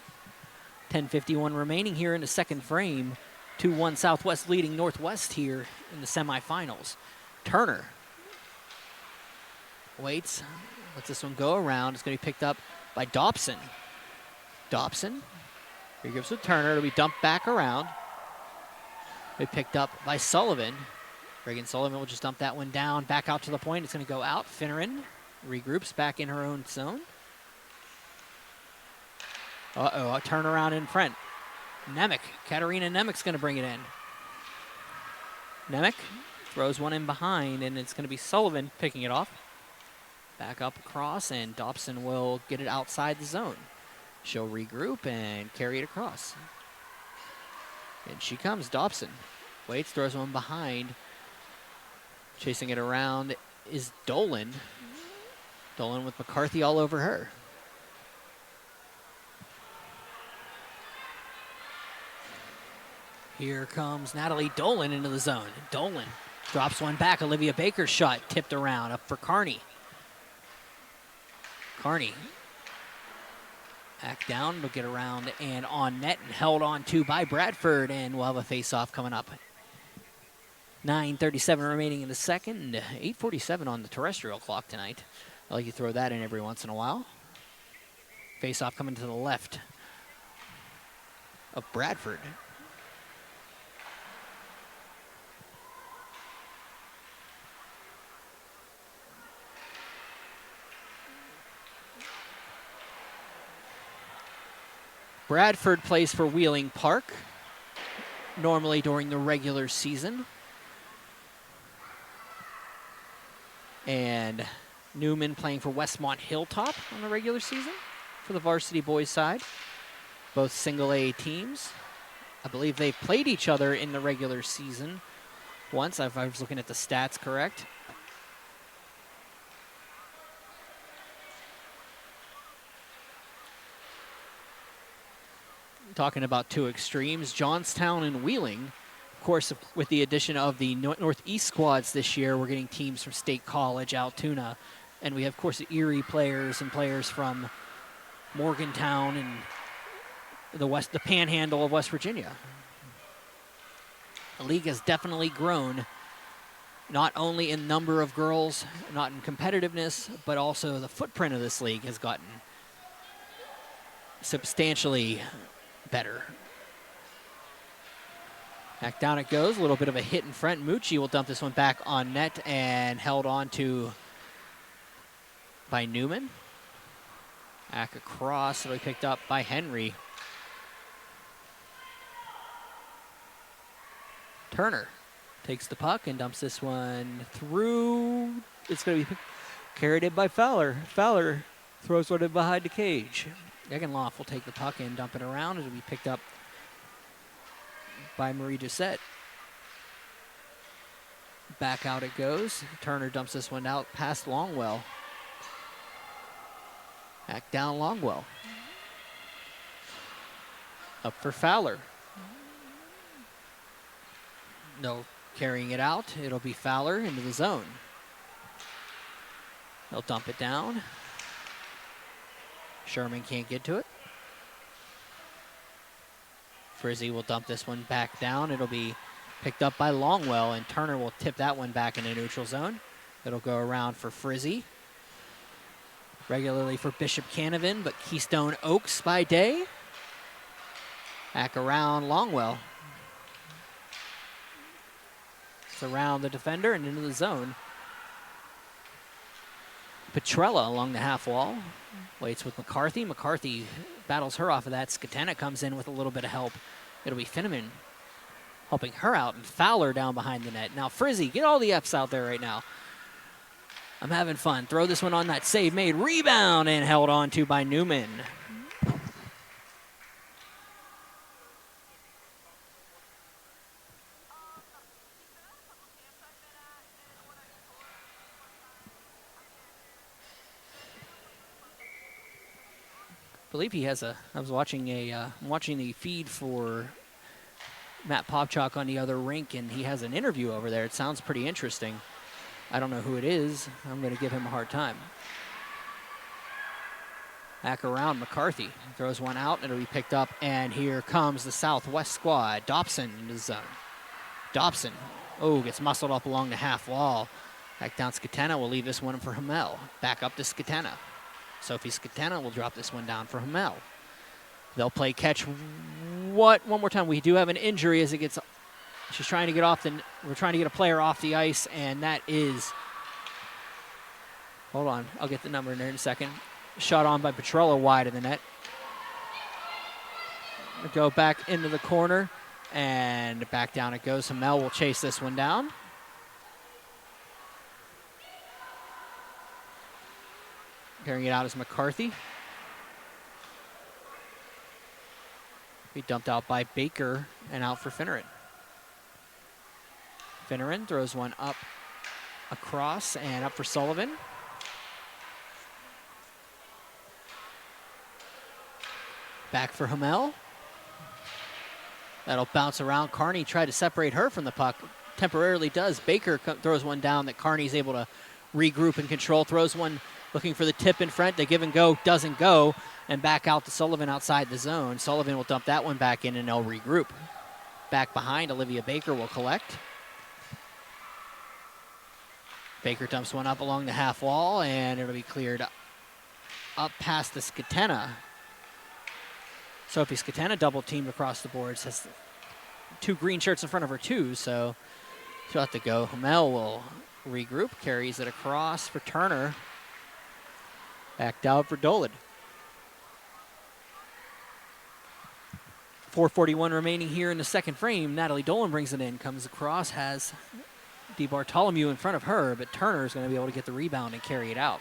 A: 10:51 remaining here in the second frame. 2-1 Southwest leading Northwest here in the semifinals. Turner waits. Lets this one go around. It's going to be picked up by Dobson. Dobson. Here gives it to Turner. It'll be dumped back around. It'll be picked up by Sullivan. Reagan Sullivan will just dump that one down. Back out to the point. It's going to go out. Finneran regroups back in her own zone. Uh-oh, a turnaround in front. Nemec. Katarina Nemec's going to bring it in. Nemec throws one in behind, and it's going to be Sullivan picking it off. Back up across, and Dobson will get it outside the zone. She'll regroup and carry it across. And she comes, Dobson. Waits, throws one behind. Chasing it around is Dolan. Dolan with McCarthy all over her. Here comes Natalie Dolan into the zone. Dolan drops one back. Olivia Baker's shot tipped around up for Carney. Carney back down, will get around and on net and held on to by Bradford, and we'll have a face-off coming up. 9:37 remaining in the second. 8:47 on the terrestrial clock tonight. I like you throw that in every once in a while. Face-off coming to the left of Bradford. Bradford plays for Wheeling Park, normally during the regular season. And Newman playing for Westmont Hilltop on the regular season for the varsity boys side. Both single A teams. I believe they've played each other in the regular season once, if I was looking at the stats correct. talking about two extremes, Johnstown and Wheeling. Of course, with the addition of the Northeast squads this year, we're getting teams from State College, Altoona, and we have, of course, Erie players and players from Morgantown and the Panhandle of West Virginia. The league has definitely grown, not only in number of girls, not in competitiveness, but also the footprint of this league has gotten substantially better. Back down it goes, a little bit of a hit in front. Mucci will dump this one back on net and held on to by Newman. Back across, it'll be picked up by Henry. Turner takes the puck and dumps this one through. It's going to be carried in by Fowler. Fowler throws one in behind the cage. Egenloff will take the puck and dump it around. It'll be picked up by Marie Doucette. Back out it goes. Turner dumps this one out past Longwell. Back down Longwell. Up for Fowler. No carrying it out. It'll be Fowler into the zone. They'll dump it down. Sherman can't get to it. Frizzy will dump this one back down. It'll be picked up by Longwell, and Turner will tip that one back into neutral zone. It'll go around for Frizzy. Regularly for Bishop Canavan, but Keystone Oaks by day. Back around Longwell. It's around the defender and into the zone. Petrella along the half wall. Waits with McCarthy. McCarthy battles her off of that. Skatena comes in with a little bit of help. It'll be Finneman helping her out, and Fowler down behind the net. Now Frizzy, get all the Fs out there right now. I'm having fun. Throw this one on that save made. Rebound and held on to by Newman. I believe he has I was watching watching the feed for Matt Popchak on the other rink, and he has an interview over there. It sounds pretty interesting. I don't know who it is. I'm going to give him a hard time. Back around McCarthy. Throws one out, and it'll be picked up, and here comes the Southwest squad. Dobson into the zone. Dobson, gets muscled up along the half wall. Back down Skatena will leave this one for Hamel. Back up to Skatena. Sophie Skatena will drop this one down for Hamel. They'll play catch. One more time. We do have an injury as it gets. She's trying to get off we're trying to get a player off the ice, and that is. Hold on. I'll get the number in there in a second. Shot on by Petrella wide of the net. Go back into the corner, and back down it goes. Hamel will chase this one down. Carrying it out is McCarthy. Be dumped out by Baker and out for Finneran. Finneran throws one up across and up for Sullivan. Back for Hamel. That'll bounce around. Carney tried to separate her from the puck. Temporarily does. Baker throws one down that Carney's able to regroup and control. Throws one looking for the tip in front. They give and go. Doesn't go. And back out to Sullivan outside the zone. Sullivan will dump that one back in, and they'll regroup. Back behind, Olivia Baker will collect. Baker dumps one up along the half wall, and it'll be cleared up past the Skatena. Sophie Skatena double teamed across the boards. Has two green shirts in front of her too, so she'll have to go. Hamel will regroup, carries it across for Turner. Back down for Dolan. 4:41 remaining here in the second frame. Natalie Dolan brings it in, comes across, has DeBartolomeu in front of her, but Turner is going to be able to get the rebound and carry it out.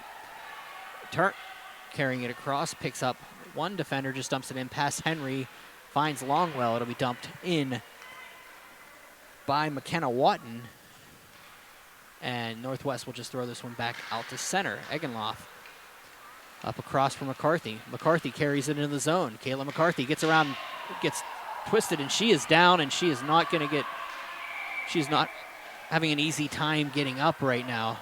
A: Carrying it across, picks up one defender, just dumps it in past Henry, finds Longwell. It'll be dumped in by McKenna Watton, and Northwest will just throw this one back out to center. Egenloff Up across from McCarthy. McCarthy carries it into the zone. Kayla McCarthy gets around, gets twisted, and she is down, and she is not going to get, she's not having an easy time getting up right now.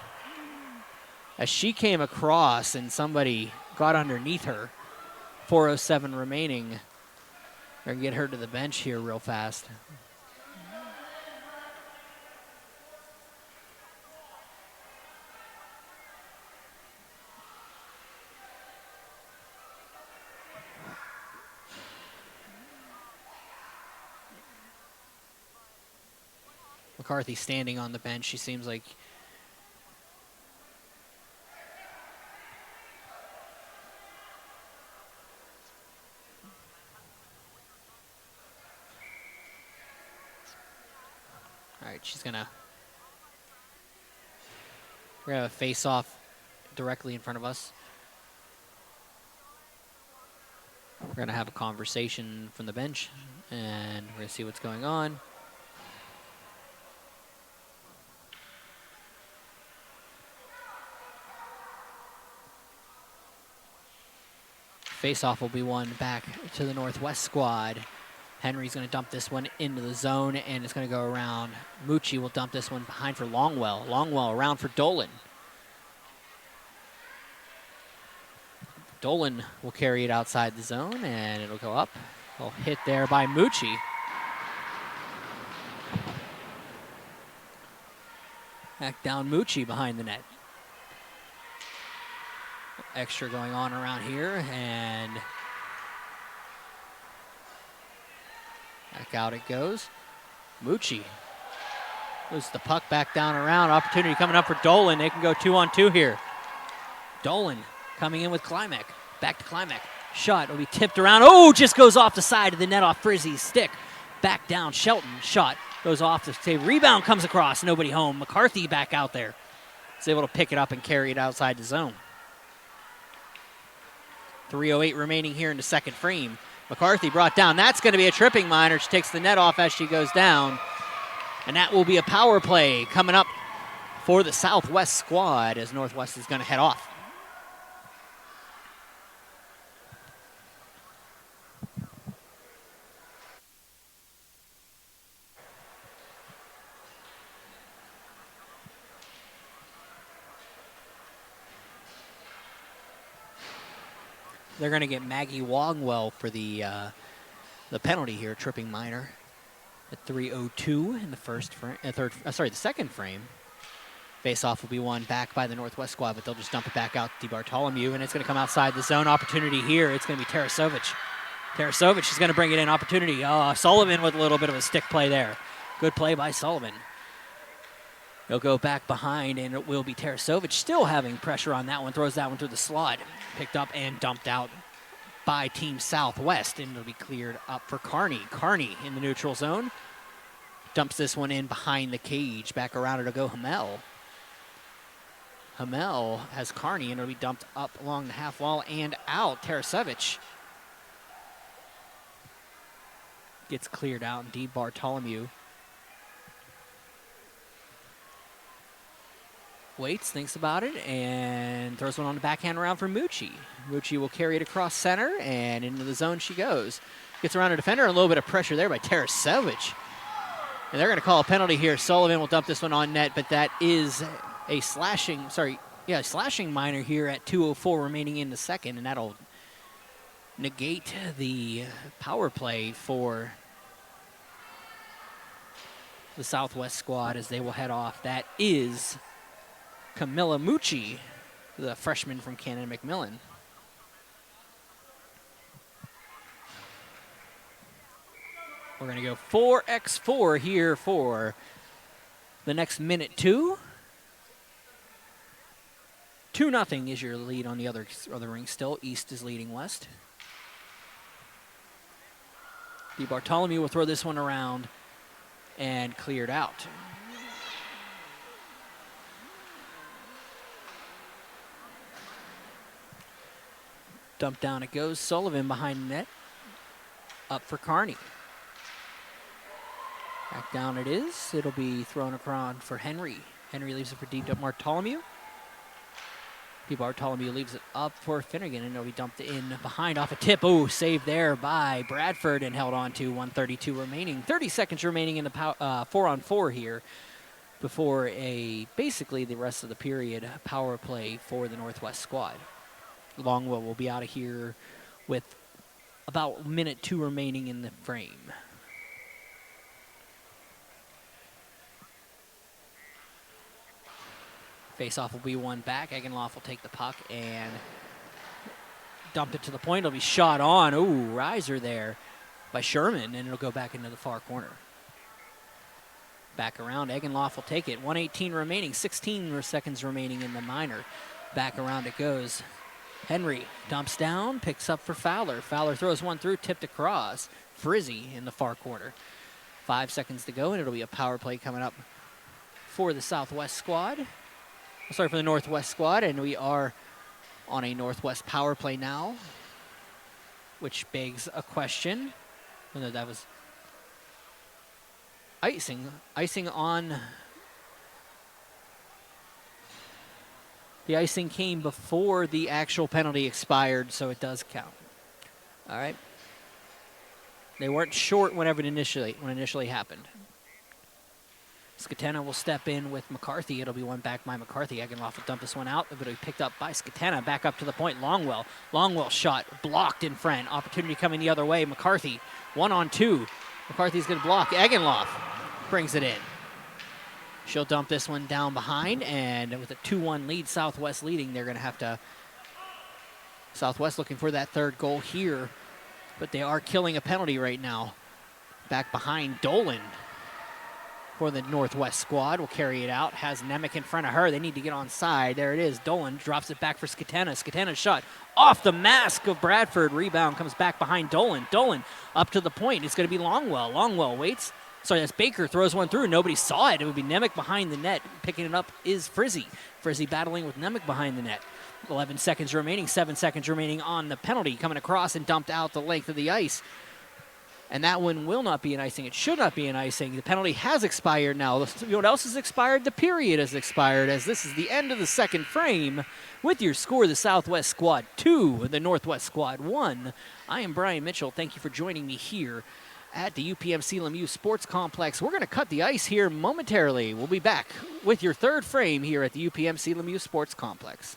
A: As she came across and somebody got underneath her, 4:07 remaining. They're going to get her to the bench here real fast. McCarthy standing on the bench. She seems like all right, she's gonna we're gonna have a face-off directly in front of us. We're gonna have a conversation from the bench, and we're gonna see what's going on. Face-off will be won back to the Northwest squad. Henry's going to dump this one into the zone, and it's going to go around. Mucci will dump this one behind for Longwell. Longwell around for Dolan. Dolan will carry it outside the zone, and it'll go up. Well, hit there by Mucci. Back down Mucci behind the net. Extra going on around here, and back out it goes. Mucci moves the puck back down around. Opportunity coming up for Dolan. They can go 2-on-2 here. Dolan coming in with Klimek. Back to Klimek. Shot will be tipped around. Oh, just goes off the side of the net off Frizzy's stick. Back down Shelton. Shot goes off the save. Rebound comes across. Nobody home. McCarthy back out there. Is able to pick it up and carry it outside the zone. 3:08 remaining here in the second frame. McCarthy brought down. That's going to be a tripping minor. She takes the net off as she goes down. And that will be a power play coming up for the Southwest squad as Northwest is going to head off. They're going to get Maggie Wongwell for the penalty here, tripping minor at 3:02 in the the second frame. Face-off will be won back by the Northwest squad, but they'll just dump it back out to DeBartolomeu, and it's going to come outside the zone. Opportunity here. It's going to be Tarasovic. Tarasovic is going to bring it in. Opportunity. Sullivan with a little bit of a stick play there. Good play by Sullivan. He'll go back behind, and it will be Tarasovic still having pressure on that one. Throws that one through the slot. Picked up and dumped out by Team Southwest, and it'll be cleared up for Kearney. Kearney in the neutral zone. Dumps this one in behind the cage. Back around it'll go Hamel. Hamel has Kearney, and it'll be dumped up along the half wall and out. Tarasovic gets cleared out. DeBartolomeu waits, thinks about it, and throws one on the backhand around for Mucci. Mucci will carry it across center, and into the zone she goes. Gets around a defender, a little bit of pressure there by Tarasovic. And they're going to call a penalty here. Sullivan will dump this one on net, but that is a slashing minor here at 2:04 remaining in the second, and that'll negate the power play for the Southwest squad as they will head off. That is Camilla Mucci, the freshman from Cannon McMillan. We're going to go 4x4 here for the next minute two. 2-0 is your lead on the other ring still. East is leading West. DeBartolomeu will throw this one around and cleared out. Dump down it goes. Sullivan behind the net. Up for Kearney. Back down it is. It'll be thrown across for Henry. Henry leaves it for DeBartolomeu. People are telling me leaves it up for Finnegan, and it'll be dumped in behind off a tip. Oh, saved there by Bradford and held on to 1:32 remaining. 30 seconds remaining in the 4-on-4 here before basically the rest of the period power play for the NorthWest squad. Longwell will be out of here with about minute 2 remaining in the frame. Face-off will be one back. Eggenloff will take the puck and dump it to the point. It'll be shot on. Ooh, riser there by Sherman, and it'll go back into the far corner. Back around. Eggenloff will take it. 1:18 remaining. 16 seconds remaining in the minor. Back around it goes. Henry dumps down, picks up for Fowler. Fowler throws one through, tipped across. Frizzy in the far corner. 5 seconds to go, and it'll be a power play coming up for the Southwest squad. Sorry, for the Northwest squad, and we are on a Northwest power play now, which begs a question. Whether that was icing on. The icing came before the actual penalty expired, so it does count. All right. They weren't short when it initially happened. Skatena will step in with McCarthy. It'll be one back by McCarthy. Eggenloff will dump this one out. It'll be picked up by Skatena. Back up to the point. Longwell shot blocked in front. Opportunity coming the other way. McCarthy 1-on-2. McCarthy's going to block. Eggenloff brings it in. She'll dump this one down behind, and with a 2-1 lead, Southwest leading, they're going to have to. Southwest looking for that third goal here, but they are killing a penalty right now. Back behind Dolan for the Northwest squad. Will carry it out. Has Nemec in front of her. They need to get on side. There it is. Dolan drops it back for Skatena. Skatena's shot off the mask of Bradford. Rebound comes back behind Dolan. Dolan up to the point. It's going to be Longwell. Longwell waits. Sorry, that's Baker. Throws one through. Nobody saw it. It would be Nemec behind the net. Picking it up is Frizzy. Frizzy battling with Nemec behind the net. 11 seconds remaining. 7 seconds remaining on the penalty. Coming across and dumped out the length of the ice. And that one will not be an icing. It should not be an icing. The penalty has expired now. You know what else has expired? The period has expired, as this is the end of the second frame. With your score, the Southwest squad 2, the Northwest squad 1. I am Brian Mitchell. Thank you for joining me here at the UPMC Lemieux Sports Complex. We're going to cut the ice here momentarily. We'll be back with your third frame here at the UPMC Lemieux Sports Complex.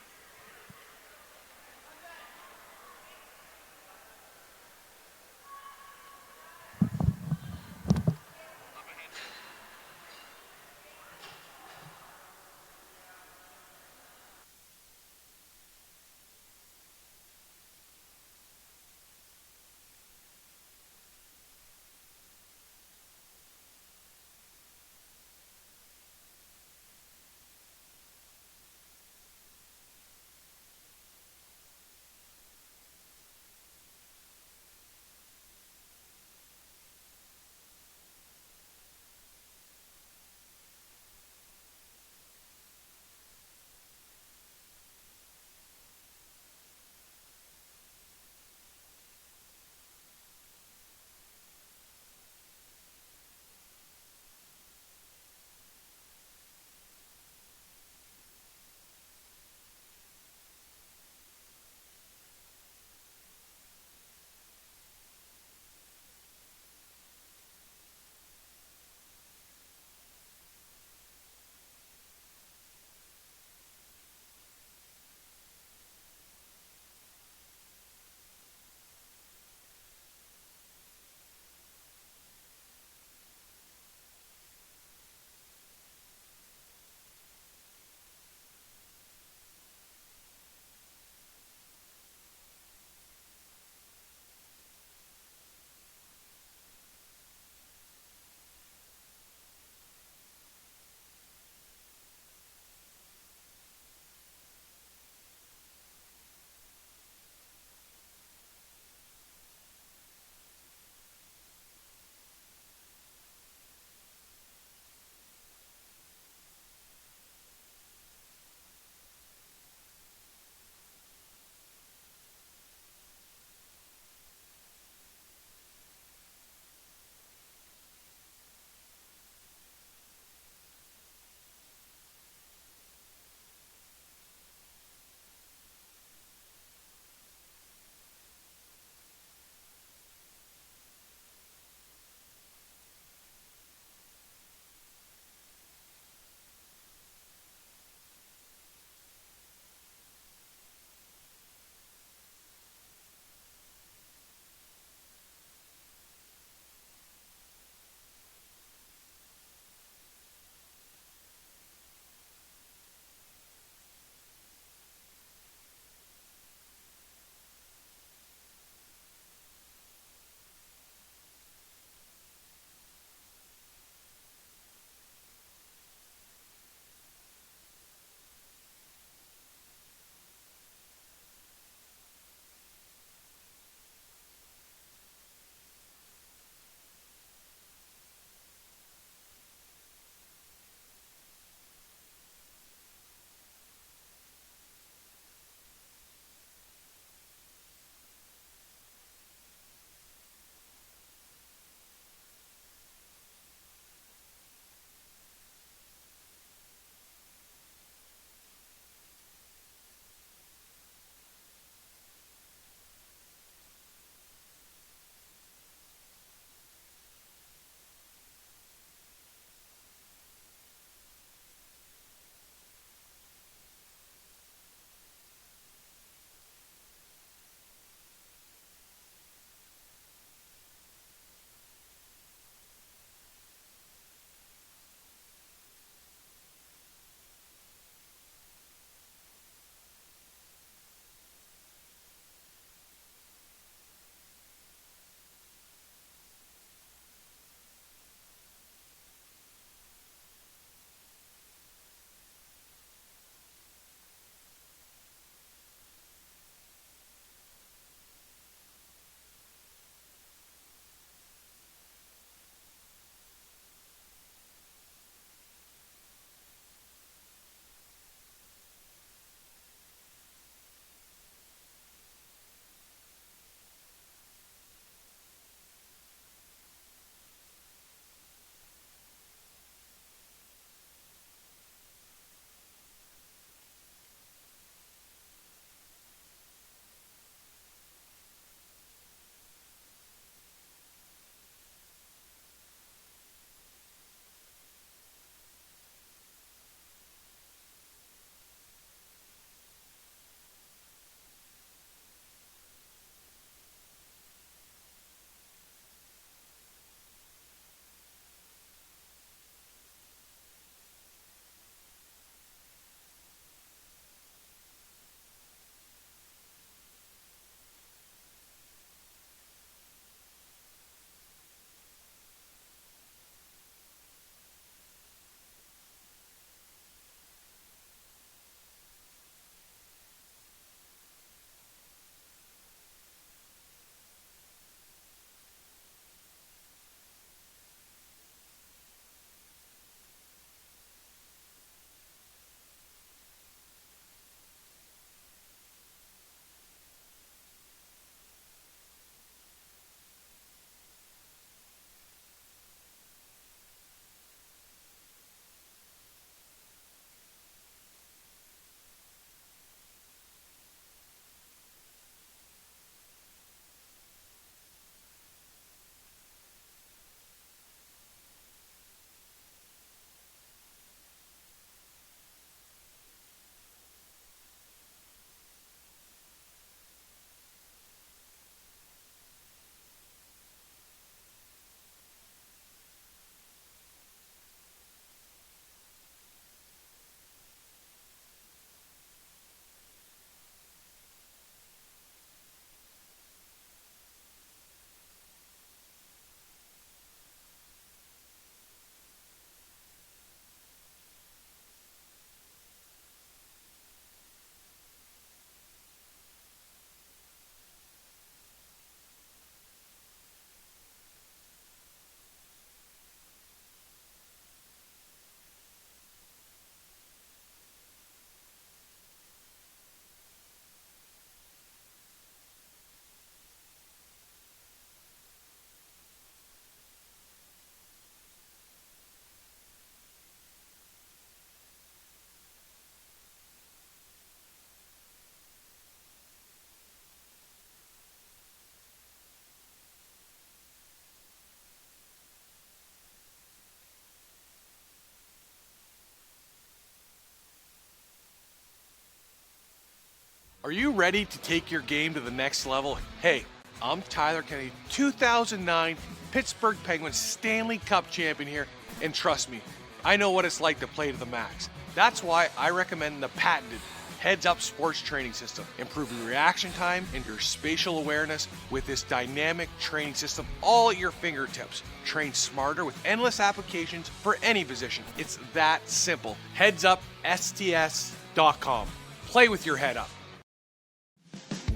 B: Are you ready to take your game to the next level? Hey, I'm Tyler Kennedy, 2009 Pittsburgh Penguins Stanley Cup champion here, and trust me, I know what it's like to play to the max. That's why I recommend the patented Heads-Up Sports Training System. Improve your reaction time and your spatial awareness with this dynamic training system all at your fingertips. Train smarter with endless applications for any position. It's that simple. HeadsUpSTS.com. Play with your head up.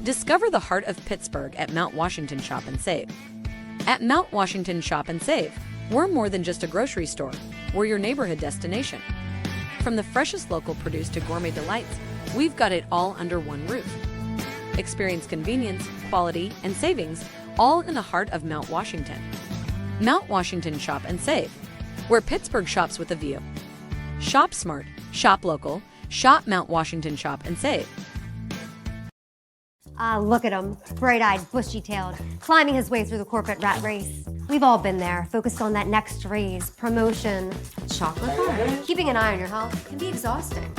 C: Discover the heart of Pittsburgh at Mount Washington Shop and Save. At Mount Washington Shop and Save, we're more than just a grocery store. We're your neighborhood destination. From the freshest local produce to gourmet delights, we've got it all under one roof. Experience convenience, quality, and savings, all in the heart of Mount Washington. Mount Washington Shop and Save, where Pittsburgh shops with a view. Shop smart, shop local, shop Mount Washington Shop and Save.
D: Look at him, bright-eyed, bushy-tailed, climbing his way through the corporate rat race. We've all been there, focused on that next raise, promotion, chocolate bar. Keeping an eye on your health can be exhausting.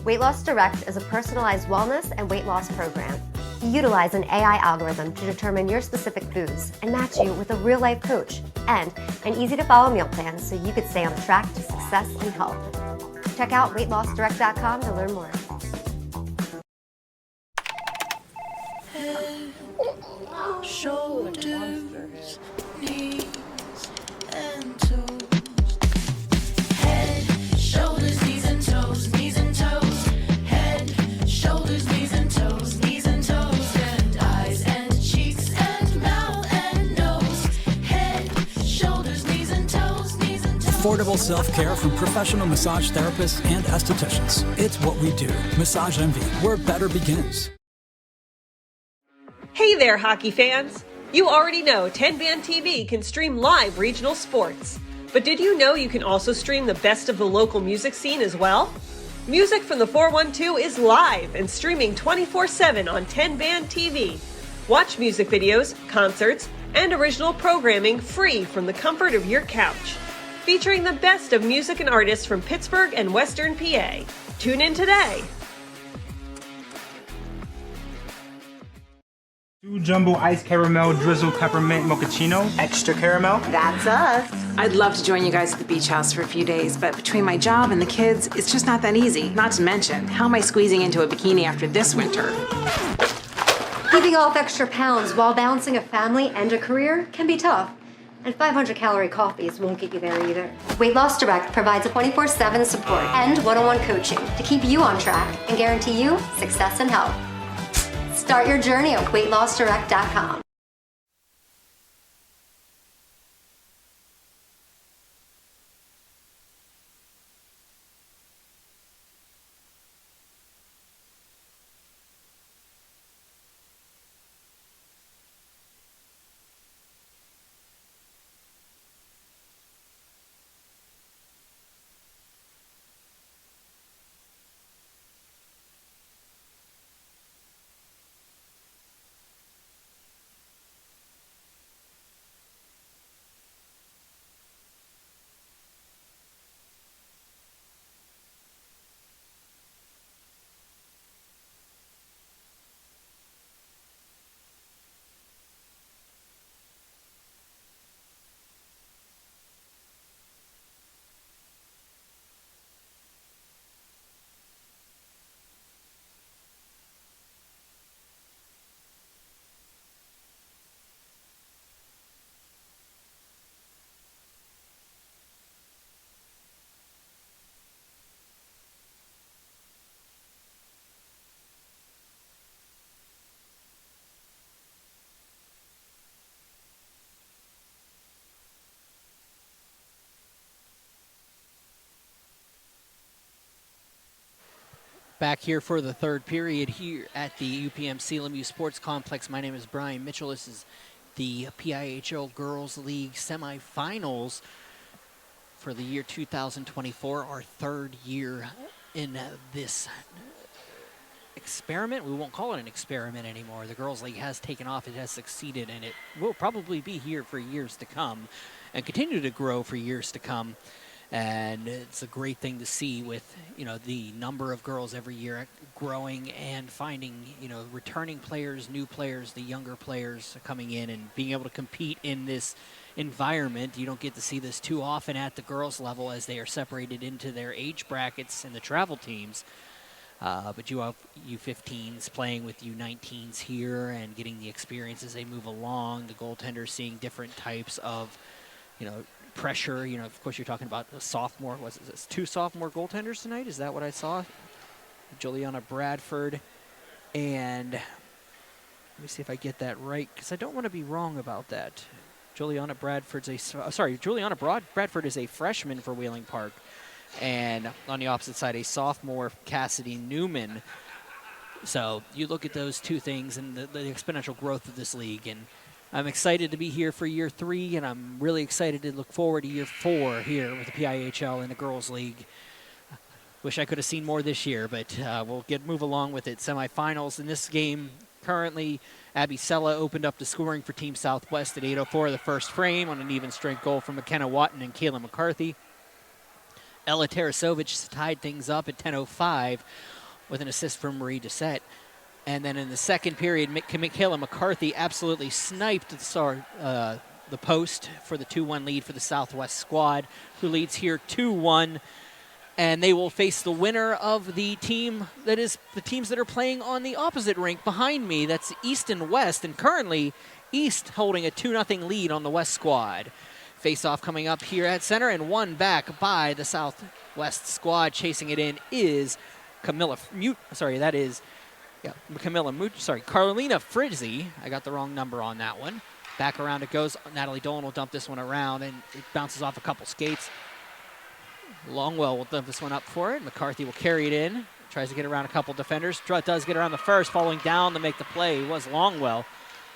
D: Weight Loss Direct is a personalized wellness and weight loss program. We utilize an AI algorithm to determine your specific foods and match you with a real-life coach and an easy-to-follow meal plan so you could stay on track to success and health. Check out weightlossdirect.com to learn more.
E: Head, shoulders, knees, and toes. Head, shoulders, knees and toes, knees and toes. Head, shoulders, knees and toes, knees and toes. And eyes and cheeks and mouth and nose. Head, shoulders, knees and toes, knees and toes.
F: Affordable self-care from professional massage therapists and estheticians. It's what we do. Massage Envy, where better begins.
G: Hey there, hockey fans! You already know 10-Band TV can stream live regional sports. But did you know you can also stream the best of the local music scene as well? Music from the 412 is live and streaming 24/7 on 10-Band TV. Watch music videos, concerts, and original programming free from the comfort of your couch. Featuring the best of music and artists from Pittsburgh and Western PA. Tune in today.
H: 2 jumbo iced caramel drizzle peppermint mochaccino. Extra caramel.
I: That's us.
J: I'd love to join you guys at the beach house for a few days, but between my job and the kids, it's just not that easy. Not to mention, how am I squeezing into a bikini after this winter?
D: Keeping off extra pounds while balancing a family and a career can be tough. And 500-calorie coffees won't get you there either. Weight Loss Direct provides a 24/7 support and one-on-one coaching to keep you on track and guarantee you success and health. Start your journey at weightlossdirect.com.
A: Back here for the third period here at the UPMC Lemieux Sports Complex. My name is Brian Mitchell. This is the PIHL Girls League semifinals for the year 2024, our third year in this experiment. We won't call it an experiment anymore. The Girls League has taken off. It has succeeded, and it will probably be here for years to come and continue to grow for years to come. And it's a great thing to see with, the number of girls every year growing and finding, returning players, new players, the younger players coming in and being able to compete in this environment. You don't get to see this too often at the girls level as they are separated into their age brackets and the travel teams. But you have U15s playing with U19s here and getting the experience as they move along. The goaltenders seeing different types of, pressure. Of course, you're talking about a sophomore. Was it 2 sophomore goaltenders tonight? Is that what I saw? Juliana Bradford and let me see if I get that right, because I don't want to be wrong about that. Juliana Bradford is a freshman for Wheeling Park. And on the opposite side, a sophomore, Cassidy Newman. So you look at those two things and the exponential growth of this league. And I'm excited to be here for year 3, and I'm really excited to look forward to year 4 here with the PIHL and the Girls League. Wish I could have seen more this year, but we'll move along with it. Semifinals in this game currently, Abby Sella opened up the scoring for Team Southwest at 8:04 of the first frame on an even strength goal from McKenna Watton and Kayla McCarthy. Ella Tarasovich tied things up at 10:05 with an assist from Marie Doucette. And then in the second period, Kayla McCarthy absolutely sniped the post for the 2-1 lead for the Southwest squad, who leads here 2-1. And they will face the winner of the teams that are playing on the opposite rink behind me. That's East and West, and currently East holding a 2-0 lead on the West squad. Face-off coming up here at center, and one back by the Southwest squad. Chasing it in is Carolina Frizzi. I got the wrong number on that one. Back around it goes. Natalie Dolan will dump this one around, and it bounces off a couple skates. Longwell will dump this one up for it. McCarthy will carry it in. Tries to get around a couple defenders. Does get around the first. Falling down to make the play was Longwell.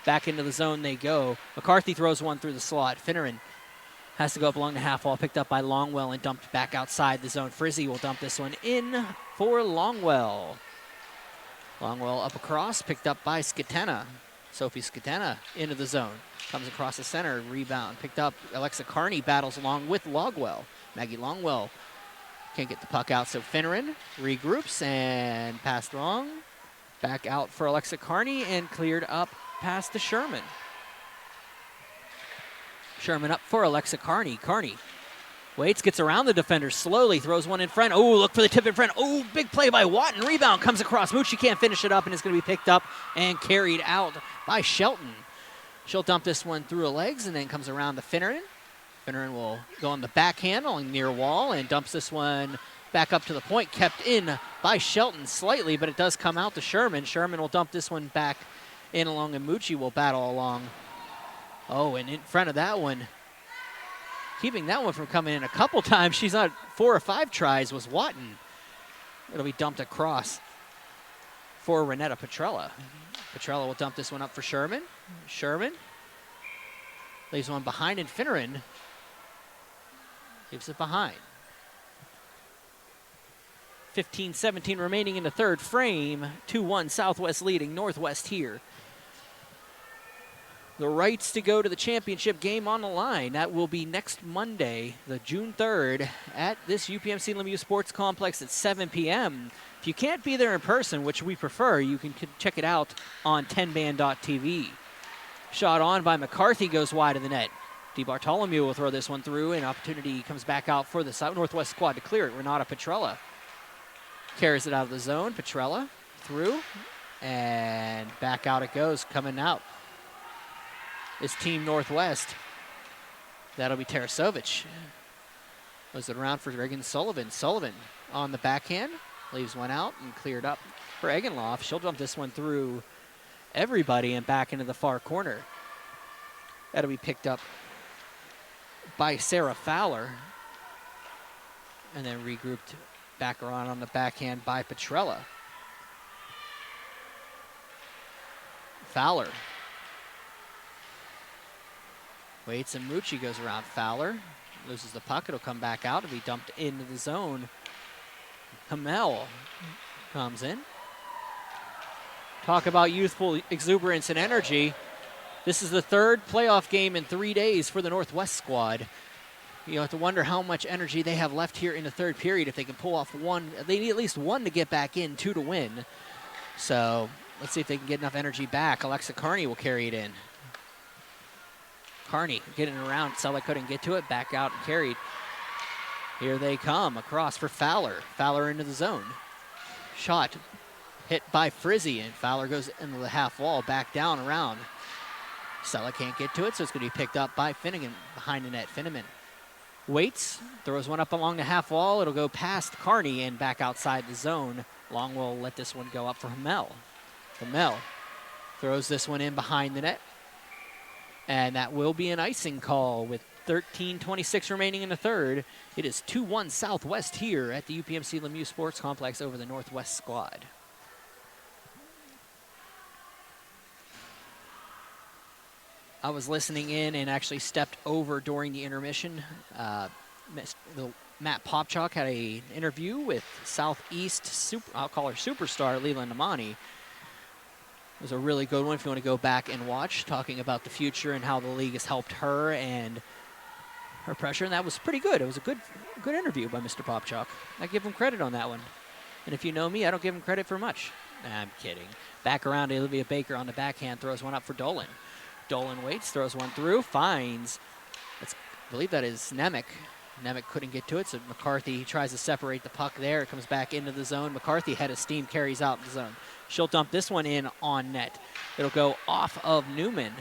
A: Back into the zone they go. McCarthy throws one through the slot. Finneran has to go up along the half wall, picked up by Longwell and dumped back outside the zone. Frizzy will dump this one in for Longwell. Longwell up across, picked up by Skatena. Sophie Skatena into the zone. Comes across the center, rebound. Picked up, Alexa Carney battles along with Longwell. Maggie Longwell can't get the puck out, so Finneran regroups and passed wrong. Back out for Alexa Carney and cleared up past to Sherman. Sherman up for Alexa Carney. Carney waits, gets around the defender slowly, throws one in front. Oh, look for the tip in front. Oh, big play by Watton. Rebound comes across. Moochie can't finish it up, and it's going to be picked up and carried out by Shelton. She'll dump this one through her legs and then comes around to Finneran. Finneran will go on the backhand along near wall and dumps this one back up to the point. Kept in by Shelton slightly, but it does come out to Sherman. Sherman will dump this one back in along, and Moochie will battle along. Oh, and in front of that one, keeping that one from coming in a couple times, she's on 4 or 5 tries, was Watton. It'll be dumped across for Renetta Petrella. Petrella will dump this one up for Sherman. Sherman leaves one behind, and Finneran leaves it behind. 15-17 remaining in the third frame. 2-1 Southwest leading Northwest here. The rights to go to the championship game on the line. That will be next Monday, the June 3rd, at this UPMC Lemieux Sports Complex at 7 p.m. If you can't be there in person, which we prefer, you can check it out on 10band.tv. Shot on by McCarthy goes wide of the net. DeBartolomeo will throw this one through, and opportunity comes back out for the Northwest squad to clear it. Renata Petrella carries it out of the zone. Petrella through, and back out it goes, coming out is Team Northwest. That'll be Tarasovich. Goes it around for Reagan Sullivan. Sullivan on the backhand, leaves one out and cleared up for Eggenloff. She'll dump this one through everybody and back into the far corner. That'll be picked up by Sarah Fowler. And then regrouped back around on the backhand by Petrella. Fowler waits, and Mucci goes around Fowler. Loses the puck. It'll come back out. It'll be dumped into the zone. Hamel comes in. Talk about youthful exuberance and energy. This is the third playoff game in 3 days for the Northwest squad. You have to wonder how much energy they have left here in the third period. If they can pull off one, they need at least one to get back in, two to win. So let's see if they can get enough energy back. Alexa Carney will carry it in. Carney getting around. Sella couldn't get to it. Back out and carried. Here they come across for Fowler. Fowler into the zone. Shot hit by Frizzy, and Fowler goes into the half wall, back down around. Sella can't get to it, so it's going to be picked up by Finnegan behind the net. Finneman waits, throws one up along the half wall. It'll go past Carney and back outside the zone. Long will let this one go up for Hamel. Hamel throws this one in behind the net. And that will be an icing call with 13:26 remaining in the third. It is 2-1 Southwest here at the UPMC Lemieux Sports Complex over the NorthWest squad. I was listening in and actually stepped over during the intermission. Matt Popchak had an interview with Southeast, I'll call her superstar, Leland Amani. It was a really good one if you want to go back and watch, talking about the future and how the league has helped her and her pressure, and that was pretty good. It was a good interview by Mr. Popchak. I give him credit on that one. And if you know me, I don't give him credit for much. Nah, I'm kidding. Back around to Olivia Baker on the backhand, throws one up for Dolan. Dolan waits, throws one through, finds, I believe that is Nemec. Nemec couldn't get to it, so McCarthy tries to separate the puck there. It comes back into the zone. McCarthy, head of steam, carries out the zone. She'll dump this one in on net. It'll go off of Newman.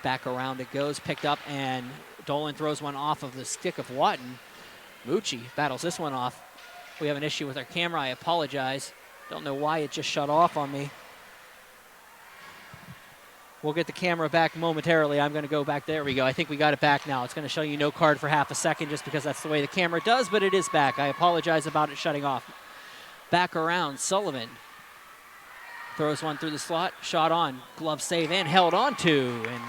A: Back around it goes, picked up, and Dolan throws one off of the stick of Watton. Mucci battles this one off. We have an issue with our camera. I apologize. Don't know why it just shut off on me. We'll get the camera back momentarily. I'm going to go back. There we go. I think we got it back now. It's going to show you no card for half a second just because that's the way the camera does, but it is back. I apologize about it shutting off. Back around, Sullivan throws one through the slot. Shot on. Glove save and held on to. And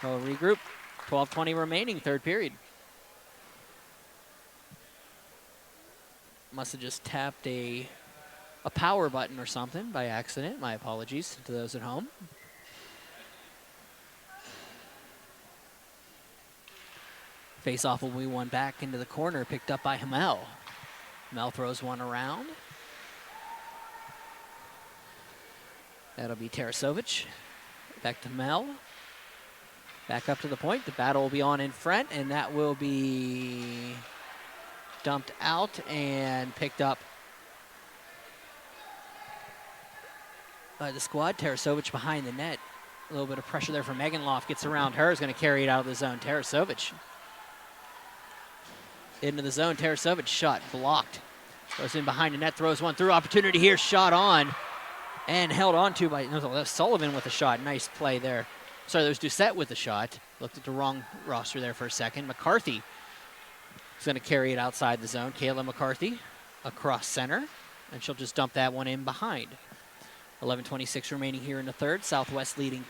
A: we'll regroup. 12:20 remaining, third period. Must have just tapped a power button or something by accident. My apologies to those at home. Face-off will be one back into the corner, picked up by Hamel. Hamel throws one around. That'll be Tarasovic. Back to Mel. Back up to the point. The battle will be on in front, and that will be dumped out and picked up by the squad. Tarasovic behind the net. A little bit of pressure there from Meganloff. Gets around her. Is going to carry it out of the zone. Tarasovic into the zone. Tarasovic shot blocked. Goes in behind the net. Throws one through. Opportunity here. Shot on. And held on to by Sullivan with a shot. Nice play there. Sorry, there was Doucette with the shot. Looked at the wrong roster there for a second. McCarthy is going to carry it outside the zone. Kayla McCarthy across center. And she'll just dump that one in behind. 11:26 remaining here in the third. Southwest leading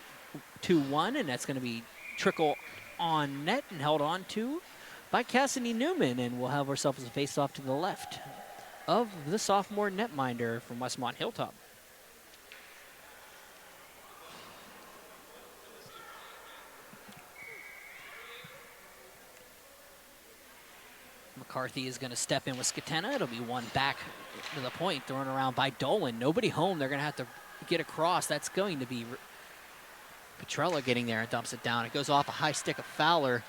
A: 2-1. And that's going to be trickle on net and held on to by Cassidy Newman. And we'll have ourselves a face-off to the left of the sophomore netminder from Westmont Hilltop. McCarthy is going to step in with Skatena. It'll be one back to the point, thrown around by Dolan. Nobody home. They're going to have to get across. That's going to be Petrella getting there and dumps it down. It goes off a high stick of Fowler.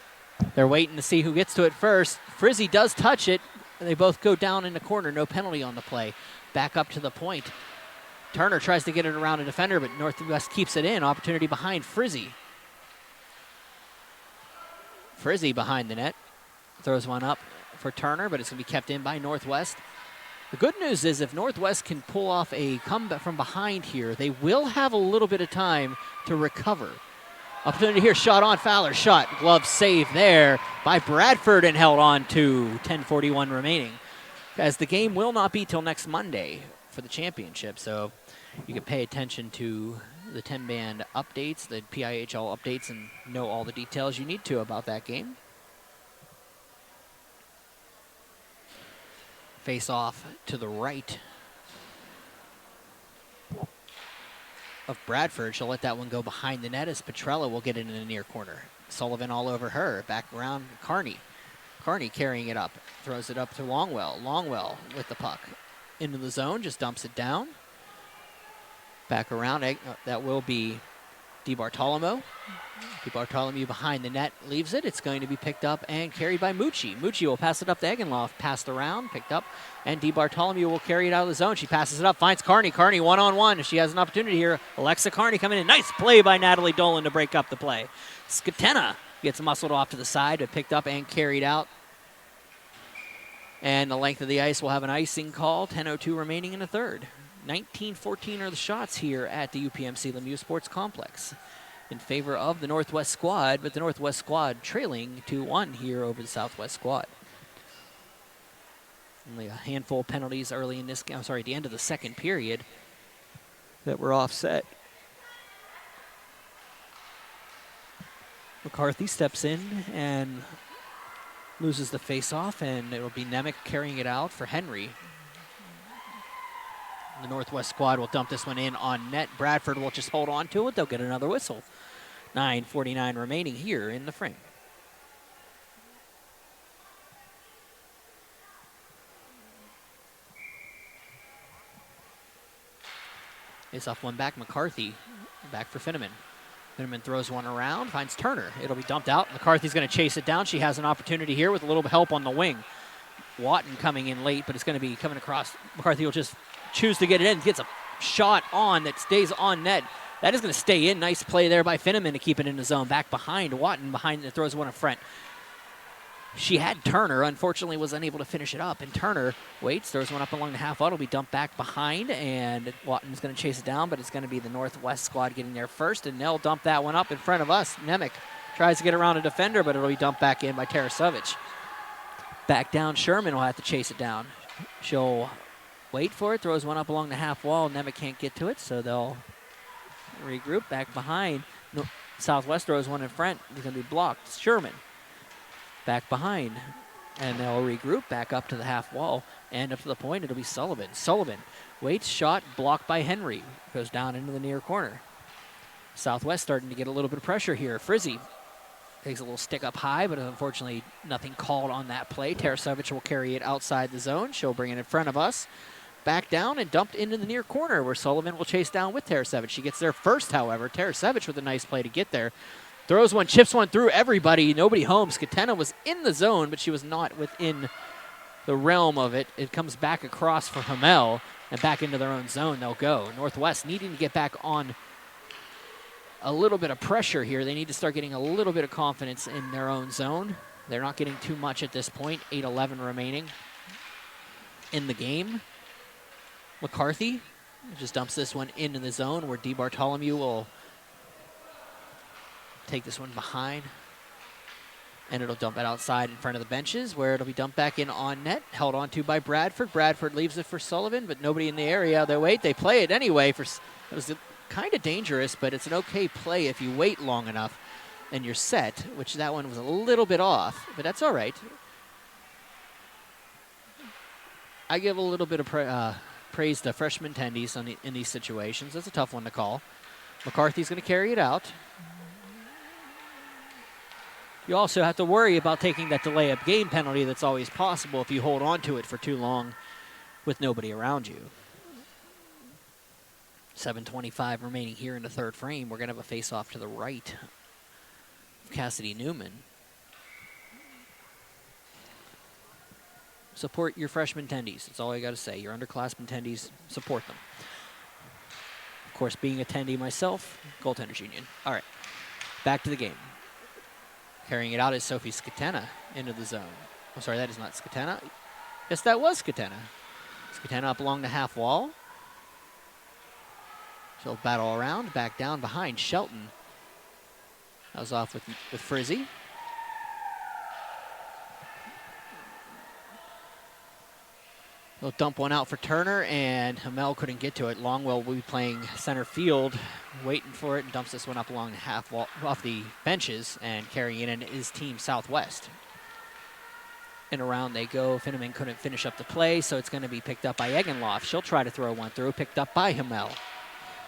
A: They're waiting to see who gets to it first. Frizzy does touch it. And they both go down in the corner. No penalty on the play. Back up to the point. Turner tries to get it around a defender, but NorthWest keeps it in. Opportunity behind Frizzy. Frizzy behind the net. Throws one up for Turner, but it's going to be kept in by NorthWest. The good news is if NorthWest can pull off a comeback from behind here, they will have a little bit of time to recover. Opportunity here, shot on Fowler, shot, glove save there by Bradford and held on to. 10:41 remaining. As the game will not be till next Monday for the championship, so you can pay attention to the 10-band updates, the PIHL updates, and know all the details you need to about that game. Face off to the right of Bradford. She'll let that one go behind the net as Petrella will get it in the near corner. Sullivan all over her. Back around Carney. Carney carrying it up, throws it up to Longwell. Longwell with the puck into the zone, just dumps it down. Back around, that will be DiBartolomeo. DiBartolomeo behind the net, leaves it. It's going to be picked up and carried by Mucci. Mucci will pass it up to Eggenloff, passed around, picked up, and DiBartolomeo will carry it out of the zone. She passes it up, finds Carney. Carney one-on-one. She has an opportunity here. Alexa Carney coming in. Nice play by Natalie Dolan to break up the play. Skatena gets muscled off to the side, but picked up and carried out. And the length of the ice will have an icing call. 10:02 remaining in the third. 19-14 are the shots here at the UPMC Lemieux Sports Complex in favor of the NorthWest squad, but the NorthWest squad trailing 2-1 here over the SouthWest squad. Only a handful of penalties early in this game, at the end of the second period that were offset. McCarthy steps in and loses the face-off, and it will be Nemec carrying it out for Henry. The NorthWest squad will dump this one in on net. Bradford will just hold on to it. They'll get another whistle. 9:49 remaining here in the frame. It's off one back. McCarthy back for Finneman. Finneman throws one around, finds Turner. It'll be dumped out. McCarthy's going to chase it down. She has an opportunity here with a little help on the wing. Watton coming in late, but it's going to be coming across. McCarthy will just choose to get it in. Gets a shot on that stays on net. That is going to stay in. Nice play there by Finneman to keep it in the zone. Back behind. Watton behind it, throws one in front. She had Turner, unfortunately was unable to finish it up. And Turner waits, throws one up along the half wall. It'll be dumped back behind, and Watton's going to chase it down, but it's going to be the NorthWest squad getting there first, and they'll dump that one up in front of us. Nemec tries to get around a defender, but it'll be dumped back in by Tarasovic. Back down, Sherman will have to chase it down. She'll wait for it, throws one up along the half wall. Nemec can't get to it, so they'll regroup back behind. SouthWest throws one in front. It's going to be blocked. Sherman back behind, and they'll regroup back up to the half wall, and up to the point. It'll be Sullivan. Sullivan waits, shot blocked by Henry, goes down into the near corner. SouthWest starting to get a little bit of pressure here. Frizzy takes a little stick up high, but unfortunately nothing called on that play. Tarasovic will carry it outside the zone. She'll bring it in front of us, back down and dumped into the near corner, where Sullivan will chase down with Tarasovic. She gets there first, however. Tarasovic with a nice play to get there. Throws one, chips one through everybody. Nobody home. Skatena was in the zone, but she was not within the realm of it. It comes back across for Hamel, and back into their own zone they'll go. NorthWest needing to get back on a little bit of pressure here. They need to start getting a little bit of confidence in their own zone. They're not getting too much at this point. 8:11 remaining in the game. McCarthy just dumps this one into the zone, where DiBartolomeo will take this one behind, and it'll dump it outside in front of the benches, where it'll be dumped back in on net, held onto by Bradford. Bradford leaves it for Sullivan, but nobody in the area. They wait, they play it anyway. It was kind of dangerous, but it's an okay play if you wait long enough and you're set, which that one was a little bit off, but that's all right. I give a little bit of praise to freshman tendies in these situations. That's a tough one to call. McCarthy's going to carry it out. You also have to worry about taking that delay of game penalty that's always possible if you hold on to it for too long with nobody around you. 7:25 remaining here in the third frame. We're going to have a face-off to the right of Cassidy Newman. Support your freshman tendies. That's all I got to say. Your underclassmen tendies, support them. Of course, being a tendy myself, Goaltenders Union. All right, back to the game. Carrying it out is Sophie Skatena into the zone. I'm sorry, that is not Skatena. Yes, that was Skatena. Skatena up along the half wall. She'll battle around, back down behind Shelton. That was off with Frizzy. They'll dump one out for Turner, and Hamel couldn't get to it. Longwell will be playing center field, waiting for it, and dumps this one up along the half wall, off the benches, and carrying it in is Team SouthWest. And around they go. Finneman couldn't finish up the play, so it's going to be picked up by Eggenloff. She'll try to throw one through, picked up by Hamel.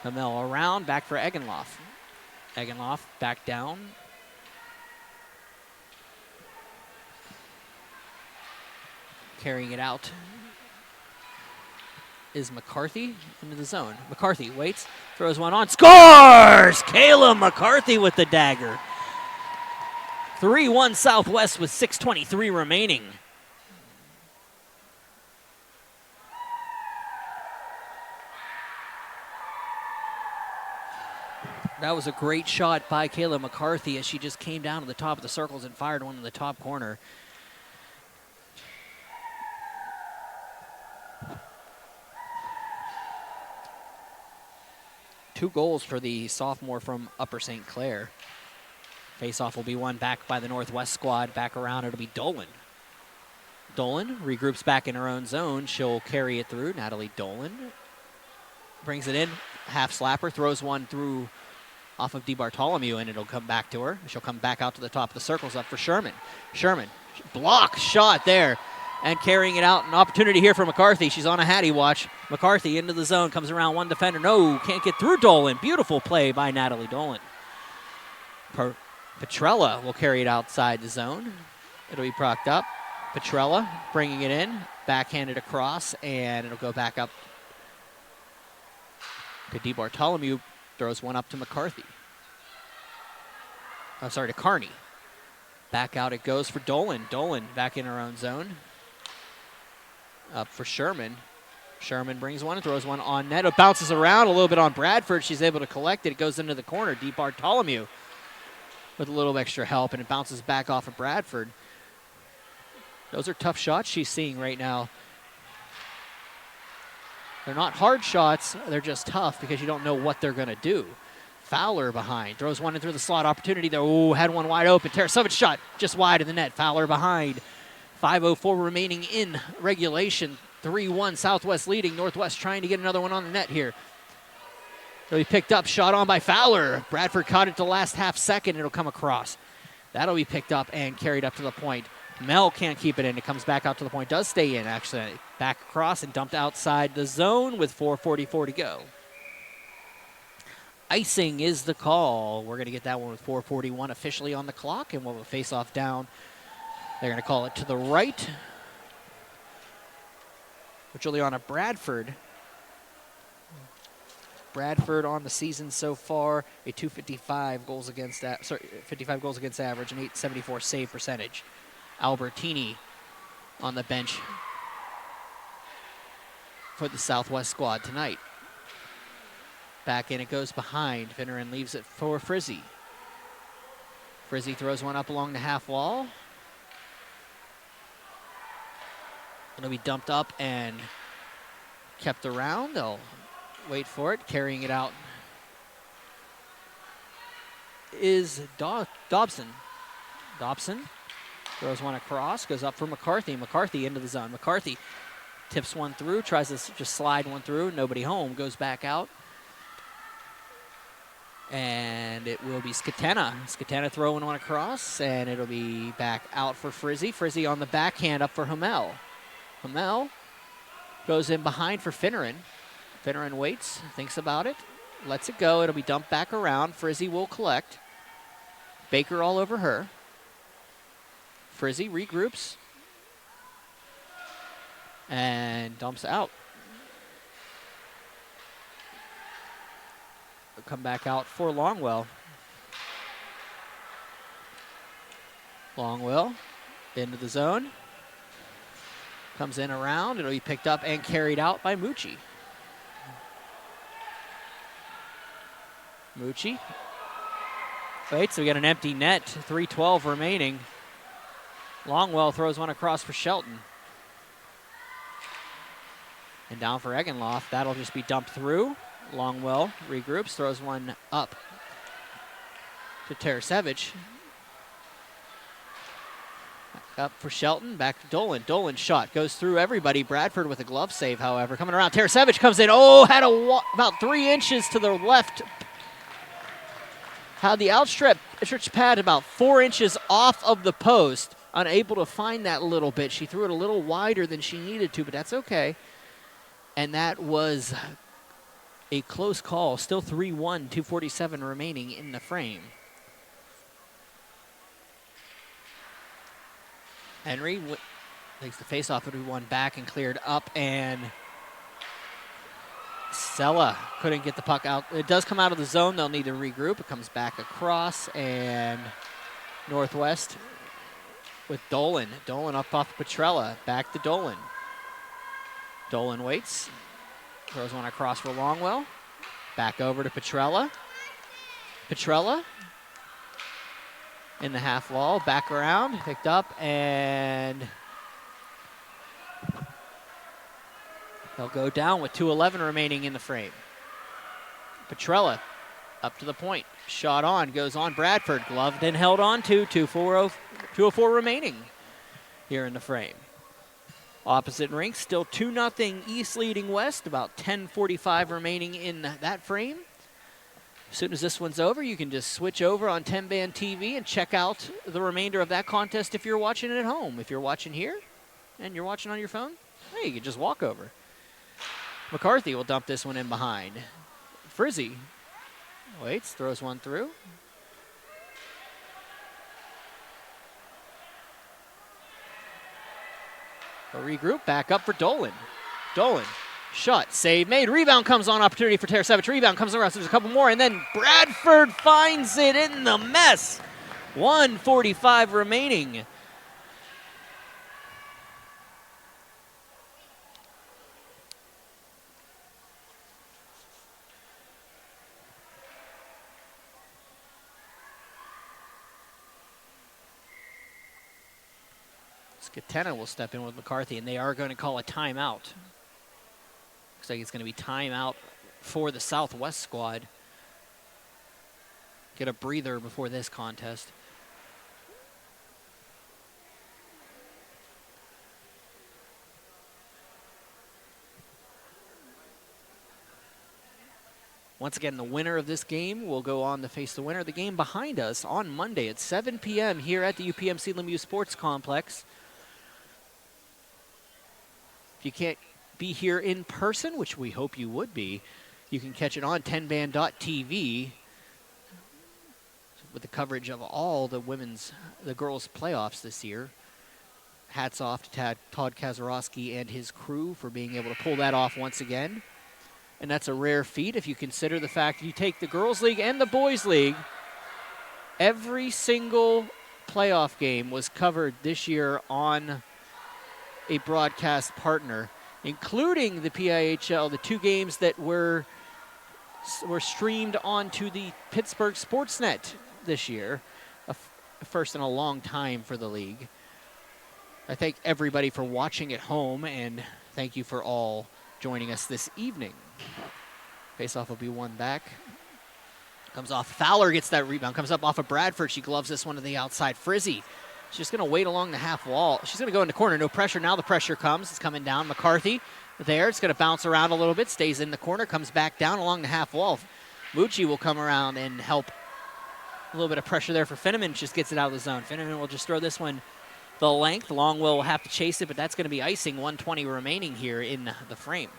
A: Hamel around, back for Eggenloff. Eggenloff back down. Carrying it out is McCarthy into the zone. McCarthy waits, throws one on, scores! Kayla McCarthy with the dagger. 3-1 Southwest with 6:23 remaining. That was a great shot by Kayla McCarthy as she just came down to the top of the circles and fired one in the top corner. Two goals for the sophomore from Upper St. Clair. Face-off will be won back by the Northwest squad. Back around, it'll be Dolan. Dolan regroups back in her own zone. She'll carry it through. Natalie Dolan brings it in. Half slapper, throws one through off of DeBartolomeo, and it'll come back to her. She'll come back out to the top of the circles up for Sherman. Sherman, block shot there. And carrying it out, an opportunity here for McCarthy. She's on a Hattie watch. McCarthy into the zone, comes around one defender. No, can't get through Dolan. Beautiful play by Natalie Dolan. Petrella will carry it outside the zone. It'll be procked up. Petrella bringing it in, backhanded across, and it'll go back up to DeBartolomeo. Throws one up to McCarthy. Oh, sorry, to Carney. Back out it goes for Dolan. Dolan back in her own zone. Up for Sherman. Sherman brings one and throws one on net. It bounces around a little bit on Bradford. She's able to collect it. It goes into the corner. DeBartolomeo with a little extra help, and it bounces back off of Bradford. Those are tough shots she's seeing right now. They're not hard shots. They're just tough because you don't know what they're going to do. Fowler behind. Throws one in through the slot. Opportunity there. Oh, had one wide open. Tarasovic shot just wide of the net. Fowler behind. 5:04 remaining in regulation. 3-1 Southwest leading. Northwest trying to get another one on the net here. It'll be picked up. Shot on by Fowler. Bradford caught it the last half second. It'll come across. That'll be picked up and carried up to the point. Mel can't keep it in. It comes back out to the point. Does stay in, actually. Back across and dumped outside the zone with 4:44 to go. Icing is the call. We're going to get that one with 4:41 officially on the clock, and we'll have a face-off down. They're going to call it to the right. Juliana Bradford. Bradford on the season so far, a 255 goals against 55 goals against average, an 874 save percentage. Albertini on the bench for the Southwest squad tonight. Back in it goes behind. Finneran leaves it for Frizzy. Frizzy throws one up along the half wall. It'll be dumped up and kept around. They'll wait for it. Carrying it out is Dobson. Dobson throws one across, goes up for McCarthy. McCarthy into the zone. McCarthy tips one through, tries to just slide one through. Nobody home, goes back out. And it will be Skatena. Skatena throwing one across, and it'll be back out for Frizzy. Frizzy on the backhand up for Hamel. Hamel goes in behind for Finneran. Finneran waits, thinks about it, lets it go. It'll be dumped back around. Frizzy will collect. Baker all over her. Frizzy regroups and dumps out. It'll come back out for Longwell. Longwell into the zone. Comes in around. It'll be picked up and carried out by Mucci. Mucci. Wait, so we got an empty net. 3:12 remaining. Longwell throws one across for Shelton. And down for Eggenloff. That'll just be dumped through. Longwell regroups, throws one up to Tarasevic. Up for Shelton, back to Dolan. Dolan's shot goes through everybody. Bradford with a glove save, however. Coming around, Tarasevic comes in. Oh, had about 3 inches to the left. Had the outstretched pad about 4 inches off of the post. Unable to find that little bit. She threw it a little wider than she needed to, but that's okay. And that was a close call. Still 3-1, 2:47 remaining in the frame. Henry Takes the face-off, but we won back and cleared up, and Sella couldn't get the puck out. It does come out of the zone. They'll need to regroup. It comes back across, and NorthWest with Dolan. Dolan up off Petrella. Back to Dolan. Dolan waits. Throws one across for Longwell. Back over to Petrella. Petrella in the half wall. Back around. Picked up, and they'll go down with 2:11 remaining in the frame. Petrella up to the point. Shot on. Goes on Bradford. Gloved and held on to. 2:04 remaining here in the frame. Opposite rink, still 2-0 East leading West. About 10:45 remaining in that frame. As soon as this one's over, you can just switch over on 10-band TV and check out the remainder of that contest if you're watching it at home. If you're watching here and you're watching on your phone, hey, you can just walk over. McCarthy will dump this one in behind. Frizzy waits, throws one through. A regroup, back up for Dolan. Dolan, shot, save made. Rebound comes on, opportunity for Tarasevich. Rebound comes around, so there's a couple more, and then Bradford finds it in the mess. 1:45 remaining. Katena will step in with McCarthy, and they are going to call a timeout. Looks like it's going to be timeout for the Southwest squad. Get a breather before this contest. Once again, the winner of this game will go on to face the winner of the game behind us on Monday at 7 p.m. here at the UPMC Lemieux Sports Complex. If you can't be here in person, which we hope you would be, you can catch it on 10band.tv with the coverage of all the girls' playoffs this year. Hats off to Todd Kazarowski and his crew for being able to pull that off once again. And that's a rare feat if you consider the fact that you take the girls' league and the boys' league. Every single playoff game was covered this year on a broadcast partner, including the PIHL, the two games that were streamed onto the Pittsburgh Sportsnet this year, a first in a long time for the league. I thank everybody for watching at home, and thank you for all joining us this evening. Faceoff will be won back. Comes off. Fowler gets that rebound. Comes up off of Bradford. She gloves this one to the outside. Frizzy. She's just going to wait along the half wall. She's going to go in the corner. No pressure. Now the pressure comes. It's coming down. McCarthy there. It's going to bounce around a little bit. Stays in the corner. Comes back down along the half wall. Mucci will come around and help. A little bit of pressure there for Finneman. Just gets it out of the zone. Finneman will just throw this one the length. Longwell will have to chase it, but that's going to be icing. 1:20 remaining here in the frame.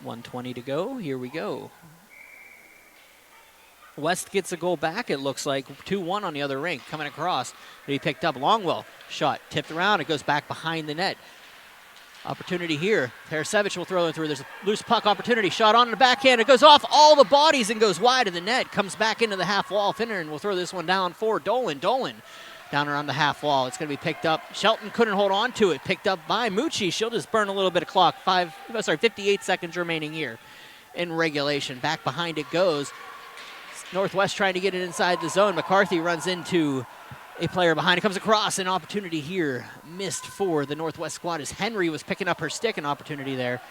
A: .120 to go. Here we go. West gets a goal back, it looks like. 2-1 on the other rink. Coming across. But he picked up. Longwell. Shot. Tipped around. It goes back behind the net. Opportunity here. Tarasevich will throw it through. There's a loose puck opportunity. Shot on the backhand. It goes off all the bodies and goes wide of the net. Comes back into the half wall. Finneran will throw this one down for Dolan. Dolan down around the half wall. It's going to be picked up. Shelton couldn't hold on to it. Picked up by Mucci. She'll just burn a little bit of clock. 58 seconds remaining here in regulation. Back behind it goes. NorthWest trying to get it inside the zone. McCarthy runs into a player behind. It comes across. An opportunity here missed for the NorthWest squad as Henry was picking up her stick. An opportunity there.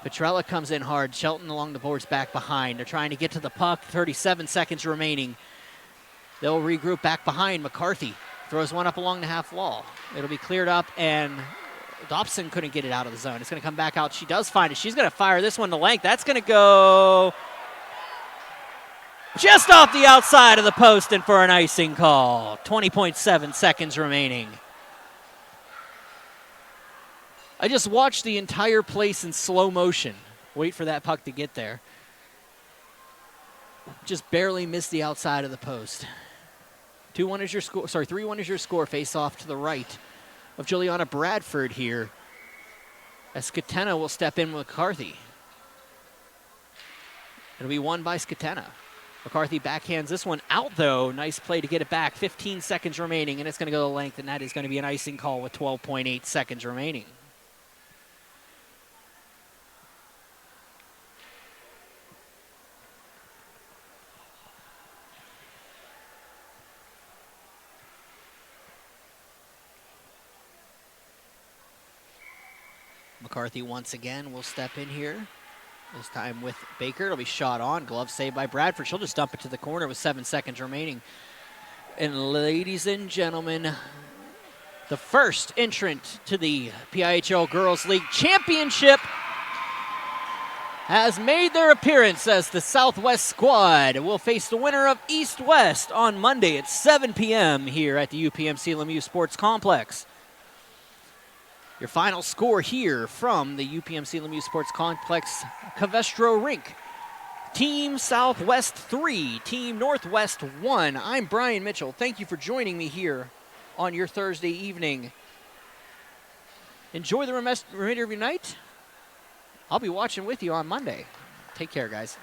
A: Petrella comes in hard. Shelton along the boards back behind. They're trying to get to the puck. 37 seconds remaining. They'll regroup back behind. McCarthy throws one up along the half wall. It'll be cleared up, and Dobson couldn't get it out of the zone. It's going to come back out. She does find it. She's going to fire this one to length. That's going to go just off the outside of the post and for an icing call. 20.7 seconds remaining. I just watched the entire place in slow motion. Wait for that puck to get there. Just barely missed the outside of the post. 2-1 is your score. Sorry, 3-1 is your score. Face off to the right of Juliana Bradford here. As Skatena will step in with McCarthy. It'll be won by Skatena. McCarthy backhands this one out, though. Nice play to get it back. 15 seconds remaining, and it's going to go the length, and that is going to be an icing call with 12.8 seconds remaining. McCarthy once again will step in here. This time with Baker. It'll be shot on. Glove saved by Bradford. She'll just dump it to the corner with 7 seconds remaining. And ladies and gentlemen, the first entrant to the PIHL Girls League Championship has made their appearance as the Southwest squad will face the winner of East-West on Monday at 7 p.m. here at the UPMC Lemieux Sports Complex. Your final score here from the UPMC Lemieux Sports Complex Covestro Rink. Team Southwest 3, Team Northwest 1. I'm Brian Mitchell. Thank you for joining me here on your Thursday evening. Enjoy the remainder of your night. I'll be watching with you on Monday. Take care, guys.